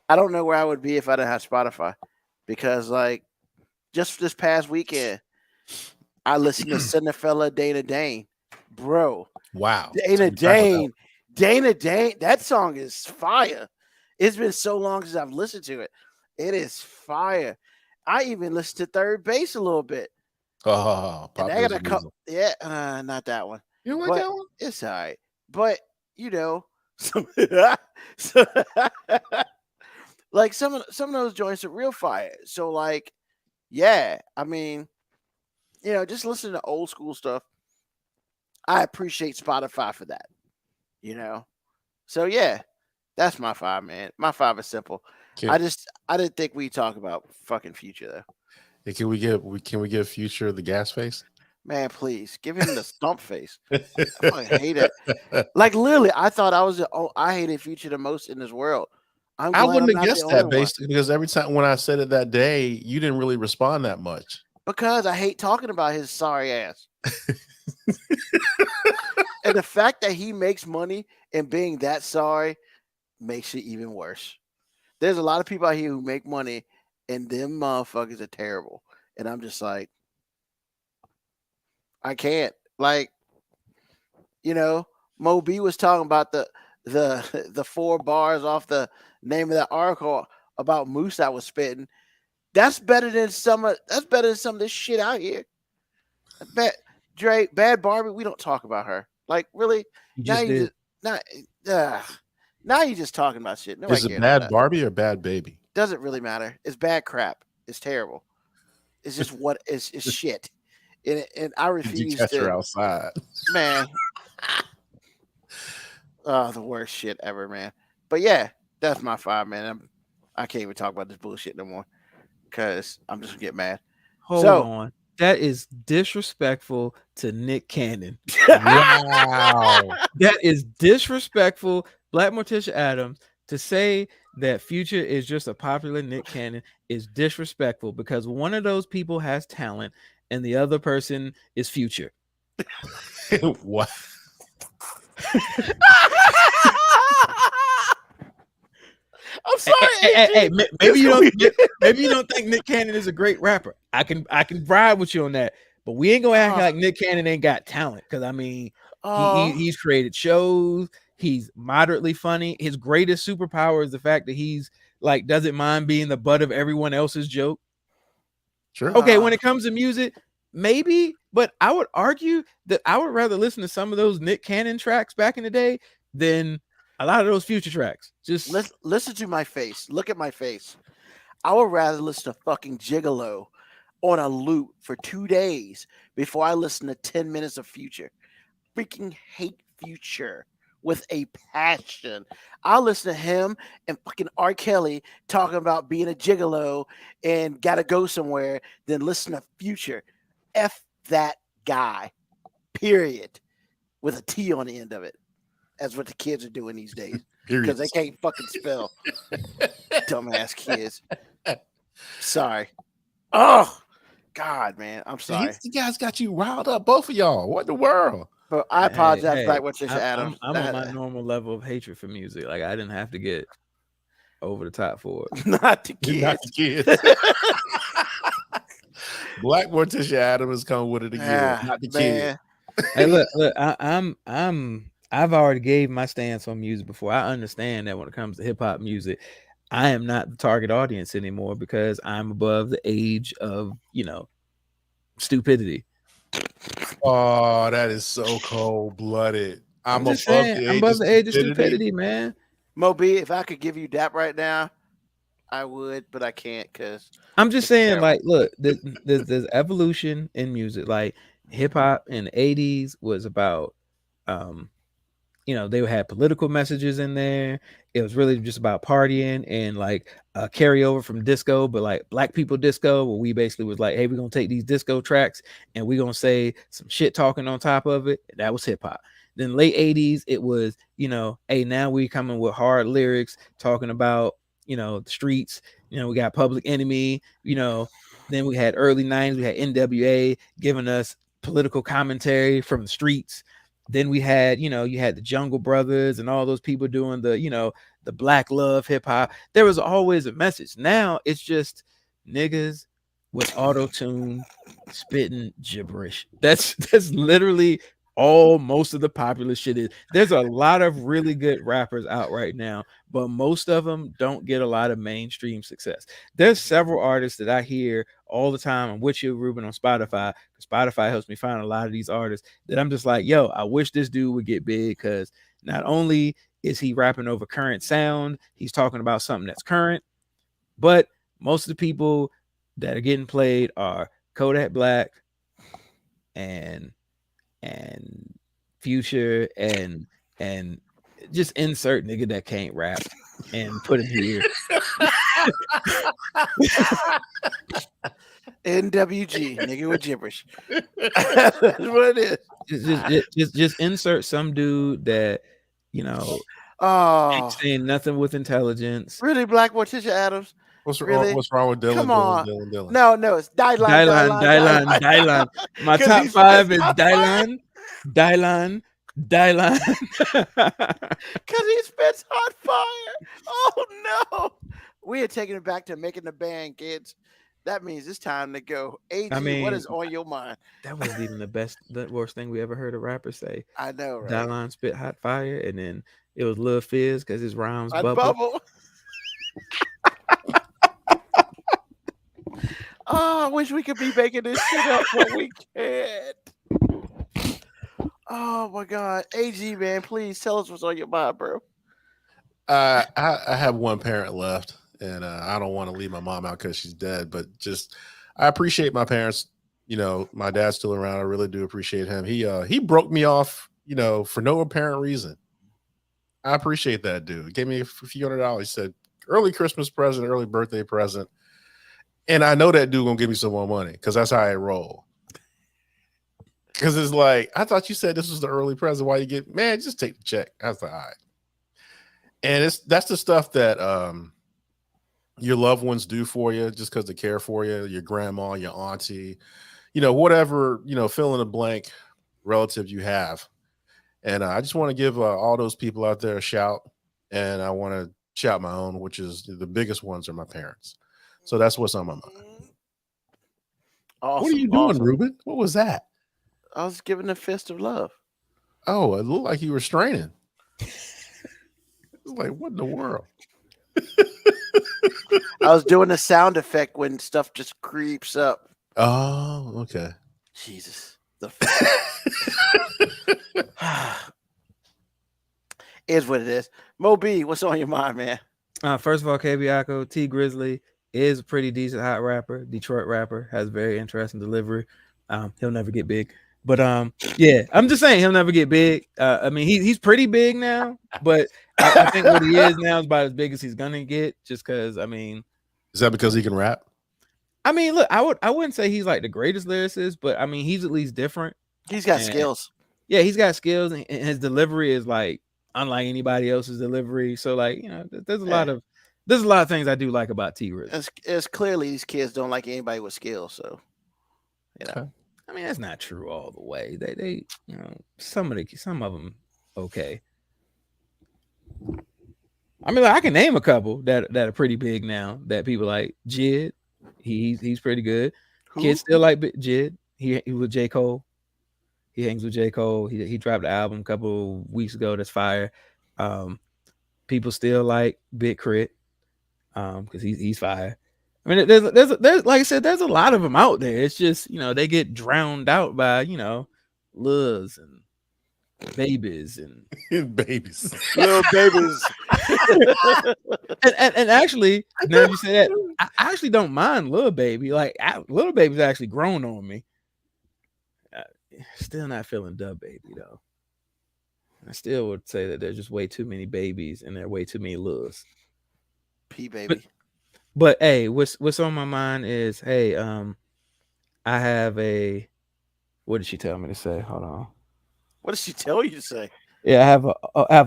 I don't know where I would be if I didn't have Spotify, because like just this past weekend, I listened to Cinefella Dana Dane, bro. Wow, Dana Dane, that song is fire. It's been so long since I've listened to it. It is fire. I even listened to Third Base a little bit. Oh, and I got a couple. Yeah, not that one. You don't like that one? It's all right, but you know, like some of those joints are real fire. So like, yeah, I mean, you know, just listening to old school stuff. I appreciate Spotify for that. You know, so yeah, that's my 5, man. My 5 is simple. I didn't think we'd talk about fucking Future though. Hey, can we give Future the gas face? Man, please give him the stump face. I hate it. Like literally, I thought I hated Future the most in this world. I wouldn't have guessed that basically because every time when I said it that day, you didn't really respond that much. Because I hate talking about his sorry ass. And the fact that he makes money and being that sorry makes it even worse. There's a lot of people out here who make money and them motherfuckers are terrible. And I'm just like, I can't. Like, you know, Mo B was talking about the 4 bars off the name of that article about Moose I was spitting. That's better than some of this shit out here. Bad Barbie, we don't talk about her. Like, really? Now you're just talking about shit. Is it Bad Barbie or Bad Baby? Doesn't really matter. It's bad crap. It's terrible. It's just it's shit. And I refuse Did you catch her outside? Man. Oh, the worst shit ever, man. But yeah, that's my 5, man. I can't even talk about this bullshit no more because I'm just gonna get mad. Hold on. That is disrespectful to Nick Cannon. Wow. That is disrespectful. Black Morticia Adams, to say that Future is just a popular Nick Cannon is disrespectful because one of those people has talent and the other person is Future. What? I'm sorry. Hey, maybe you don't think Nick Cannon is a great rapper. I can ride with you on that, but we ain't gonna act like Nick Cannon ain't got talent. Because I mean, he's created shows. He's moderately funny. His greatest superpower is the fact that he's like doesn't mind being the butt of everyone else's joke. Sure. Okay, when it comes to music, maybe, but I would argue that I would rather listen to some of those Nick Cannon tracks back in the day than a lot of those Future tracks. Just listen to my face. Look at my face. I would rather listen to fucking Gigolo on a loop for 2 days before I listen to 10 minutes of Future. Freaking hate Future with a passion. I'll listen to him and fucking R. Kelly talking about being a gigolo and gotta go somewhere, then listen to Future. F that guy. Period. With a T on the end of it. That's what the kids are doing these days. Because they can't fucking spell. Dumbass kids. Sorry. Oh, God, man, I'm sorry. The guy's got you riled up, both of y'all. What in the world? But I apologize, Hey, Black Morticia Adams. I'm on my normal level of hatred for music. Like I didn't have to get over the top for it. Not the kids. Not the kids. Black Morticia Adams is coming with it again. Not the kid. Hey, look, I've already gave my stance on music before. I understand that when it comes to hip hop music, I am not the target audience anymore because I'm above the age of, stupidity. Oh, that is so cold-blooded. I'm above the age of stupidity, man. Moby, if I could give you that right now, I would, but I can't because I'm just saying, terrible. Like, look, there's evolution in music. Like hip hop in the 80s was about, they had political messages in there. It was really just about partying and like a carryover from disco, but like black people disco, where we basically was like, hey, we're gonna take these disco tracks and we're gonna say some shit talking on top of it. That was hip hop. Then late 80s, it was, hey, now we coming with hard lyrics talking about, the streets. We got Public Enemy, then we had early 90s, we had NWA giving us political commentary from the streets. Then we had, you had the Jungle Brothers and all those people doing the, the black love hip hop. There was always a message. Now it's just niggas with auto-tune spitting gibberish. That's literally all most of the popular shit is. There's a lot of really good rappers out right now, but most of them don't get a lot of mainstream success. There's several artists that I hear all the time. I'm with you, Ruben, on Spotify. Spotify helps me find a lot of these artists that I'm just like, yo, I wish this dude would get big, because not only is he rapping over current sound, he's talking about something that's current, but most of the people that are getting played are Kodak Black and Future and just insert nigga that can't rap and put it here. NWG, nigga with gibberish. That's what it is. Just insert some dude that ain't saying nothing with intelligence. Really, Black Morticia Adams. What's wrong with Dylan? Come on. Dylan. No, it's Dylan. My top 5 is Dylan. Because he spits hot fire. Oh no. We are taking it back to making the band, kids. That means it's time to go. AG, what is on your mind? That wasn't even the worst thing we ever heard a rapper say. I know, right? Dylan spit hot fire, and then it was Lil Fizz because his rhymes bubble. Oh, I wish we could be making this shit up, but we can't. Oh my God, AG, man, please tell us what's on your mind, bro. I have one parent left, and I don't want to leave my mom out because she's dead. But I appreciate my parents. My dad's still around. I really do appreciate him. He broke me off, for no apparent reason. I appreciate that dude. He gave me a few $100. He said, early Christmas present, early birthday present. And I know that dude gonna give me some more money because that's how I roll. Because it's like, I thought you said this was the early present. Why you get, man, just take the check. I was like, all right. And that's the stuff that your loved ones do for you just because they care for you, your grandma, your auntie, whatever, fill in the blank relative you have. And I just want to give all those people out there a shout. And I want to shout my own, which is the biggest ones are my parents. So that's what's on my mind. Awesome, what are you doing, Ruben? What was that? I was giving a fist of love. Oh, it looked like you were straining. It's like, what in the world? I was doing a sound effect when stuff just creeps up. Oh, okay. Jesus. Is what it is. Mo B, what's on your mind, man? First of all, KBIACO, T Grizzly is a pretty decent hot rapper, Detroit rapper, has very interesting delivery. He'll never get big. But yeah, I'm just saying he'll never get big. I mean, he's pretty big now, but I think what he is now is about as big as he's gonna get. Just because, I mean, is that because he can rap? I mean, look, I wouldn't say he's like the greatest lyricist, but I mean, he's at least different. He's got skills. Yeah, he's got skills, and his delivery is like unlike anybody else's delivery. So, like, there's a lot of things I do like about T Grizzly. It's clearly these kids don't like anybody with skills. So You know, I mean, that's not true all the way. They some of them okay. I mean, like, I can name a couple that are pretty big now that people like. Jid, he's pretty good. who? Kids still like Jid. He with J. Cole. He hangs with J. Cole. He dropped an album a couple weeks ago that's fire. People still like Big Crit because he's fire. I mean, there's like I said, there's a lot of them out there. It's just they get drowned out by Luz and babies and Babies. Little babies. and actually, now you say that, I actually don't mind Lil Baby. Like Lil Baby's actually grown on me. Still not feeling Dub Baby though. I still would say that there's just way too many babies and there are way too many Lils. P baby. But hey, what's on my mind is I have a. What did she tell me to say? Hold on. What did she tell you to say? Yeah, I have an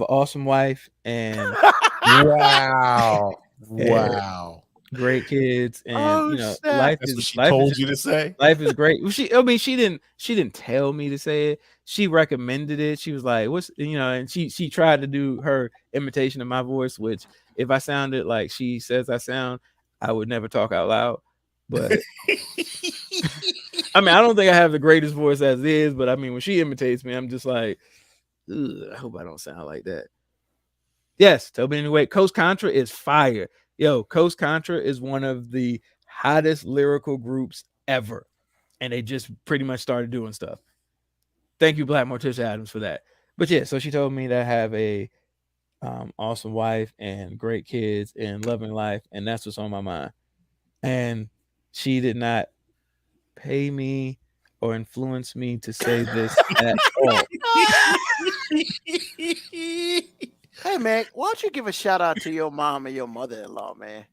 awesome wife and Wow. Wow. great kids, and Oh, snap. life That's is what she life told is you to say. life is great. Well, she didn't tell me to say it. She recommended it. She was like, "What's and she tried to do her imitation of my voice, which if I sounded like she says I sound, I would never talk out loud. But I mean, I don't think I have the greatest voice as it is, but I mean, when she imitates me, I'm just like, ugh, I hope I don't sound like that. Yes, tell me anyway. Coast Contra is fire. Yo, Coast Contra is one of the hottest lyrical groups ever. And they just pretty much started doing stuff. Thank you, Black Morticia Adams, for that. But yeah, so she told me that I have a awesome wife and great kids and loving life, and that's what's on my mind. And she did not pay me or influence me to say this at all. Hey man, why don't you give a shout out to your mom and your mother-in-law, man?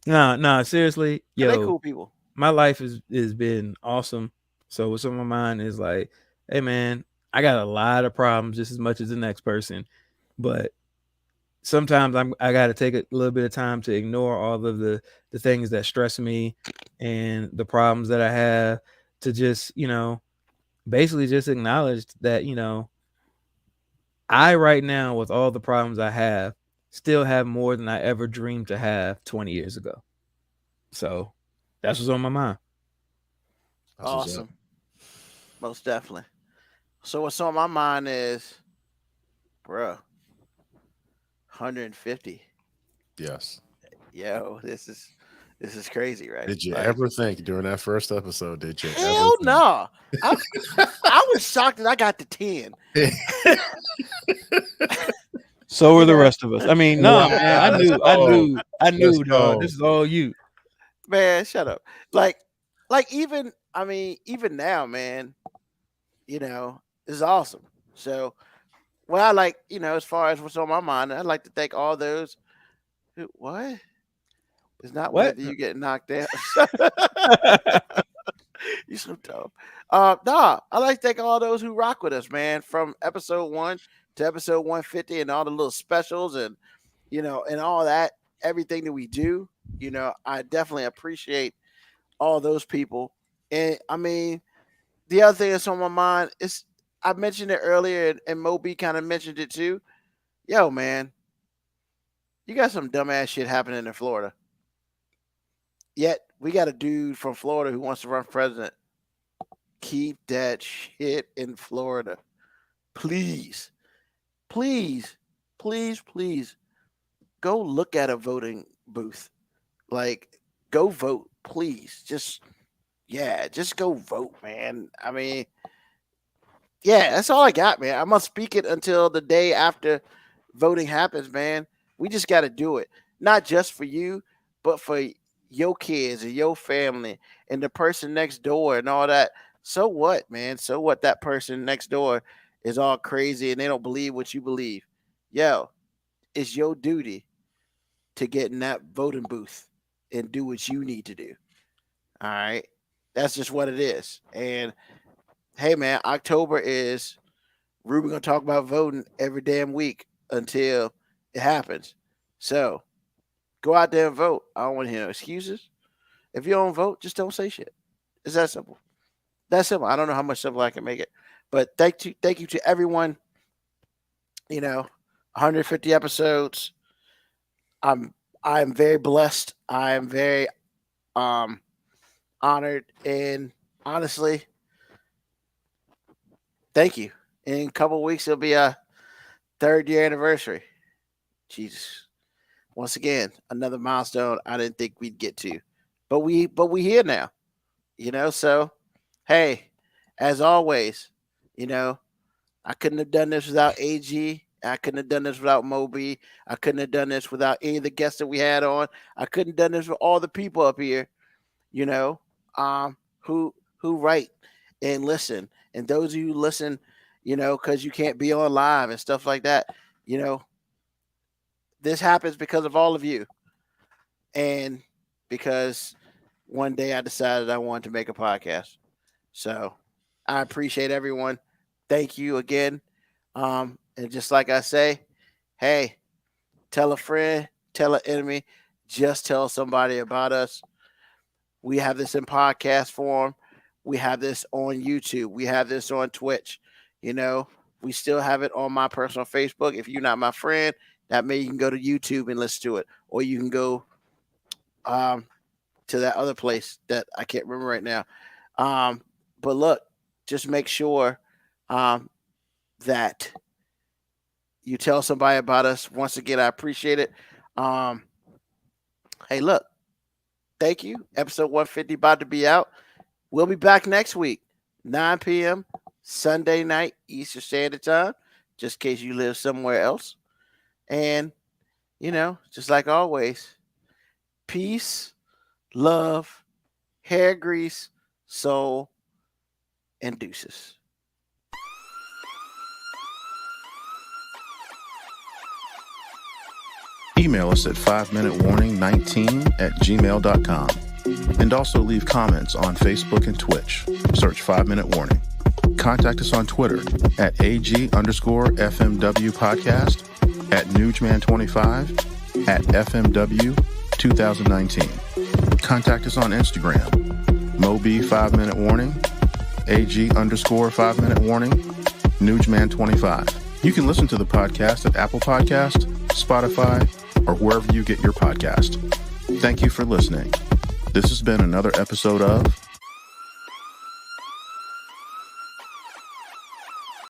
No, seriously, They yo, cool people. my life has been awesome. So what's on my mind is like, hey man, I got a lot of problems just as much as the next person, but sometimes I got to take a little bit of time to ignore all of the things that stress me and the problems that I have, to just basically just acknowledge that I right now, with all the problems I have, still have more than I ever dreamed to have 20 years ago. So that's what's on my mind. That's what's up. Awesome. Most definitely. So what's on my mind is, bruh, 150. Yes. Yo, this is crazy, right? Did you Like, ever think during that first episode? Did you hell ever? no. I was shocked that I got to 10. So are the rest of us. I mean, no, Wow, man, I knew, Let's dog. go. This is all you. Man, shut up. Like even now, man, it's awesome. So what I like, as far as what's on my mind, I'd like to thank all those who, what? It's not What? whether you get knocked down. You so dumb. Nah, I like to thank all those who rock with us, man, from episode 1 to episode 150 and all the little specials and and all that, everything that we do. I definitely appreciate all those people. And I mean, the other thing that's on my mind is, I mentioned it earlier, and Moby kind of mentioned it too. Yo, man, you got some dumbass shit happening in Florida. Yet we got a dude from Florida who wants to run president. Keep that shit in Florida. Please, please, please, please go look at a voting booth. Like, go vote, please. Just go vote, man. I mean, yeah, that's all I got, man. I'm gonna speak it until the day after voting happens, man. We just got to do it, not just for you, but for your kids and your family and the person next door and all that. So what, man? So what? That person next door is all crazy and they don't believe what you believe. Yo, it's your duty to get in that voting booth and do what you need to do. All right. That's just what it is. And hey, man, October is, Ruben gonna talk about voting every damn week until it happens. So go out there and vote. I don't want to hear no excuses. If you don't vote, just don't say shit. It's that simple. That's simple. I don't know how much simpler I can make it, but thank you to everyone. 150 episodes. I'm very blessed. I am very honored, and honestly, thank you. In a couple of weeks, it'll be a 3rd year anniversary. Jesus. Once again, another milestone I didn't think we'd get to. But we here now. So hey, as always, I couldn't have done this without AG. I couldn't have done this without Moby. I couldn't have done this without any of the guests that we had on. I couldn't have done this with all the people up here, who write and listen. And those of you who listen, because you can't be on live and stuff like that, this happens because of all of you. And because one day I decided I wanted to make a podcast. So I appreciate everyone. Thank you again. And just like I say, hey, tell a friend, tell an enemy, just tell somebody about us. We have this in podcast form. We have this on YouTube. We have this on Twitch. We still have it on my personal Facebook. If you're not my friend, that means you can go to YouTube and listen to it. Or you can go to that other place that I can't remember right now. But look, just make sure that you tell somebody about us. Once again, I appreciate it. Hey, look, thank you. Episode 150 about to be out. We'll be back next week, 9 p.m. Sunday night, Eastern Standard Time, just in case you live somewhere else. And, just like always, peace, love, hair grease, soul, and deuces. Email us at 5minutewarning19@gmail.com. And also leave comments on Facebook and Twitch. Search 5 Minute Warning. Contact us on Twitter at AG_FMW Podcast, at Nugman25, at FMW 2019. Contact us on Instagram, Moby 5 Minute Warning, AG_5 Minute Warning, Nugman25. You can listen to the podcast at Apple Podcast, Spotify, or wherever you get your podcast. Thank you for listening. This has been another episode of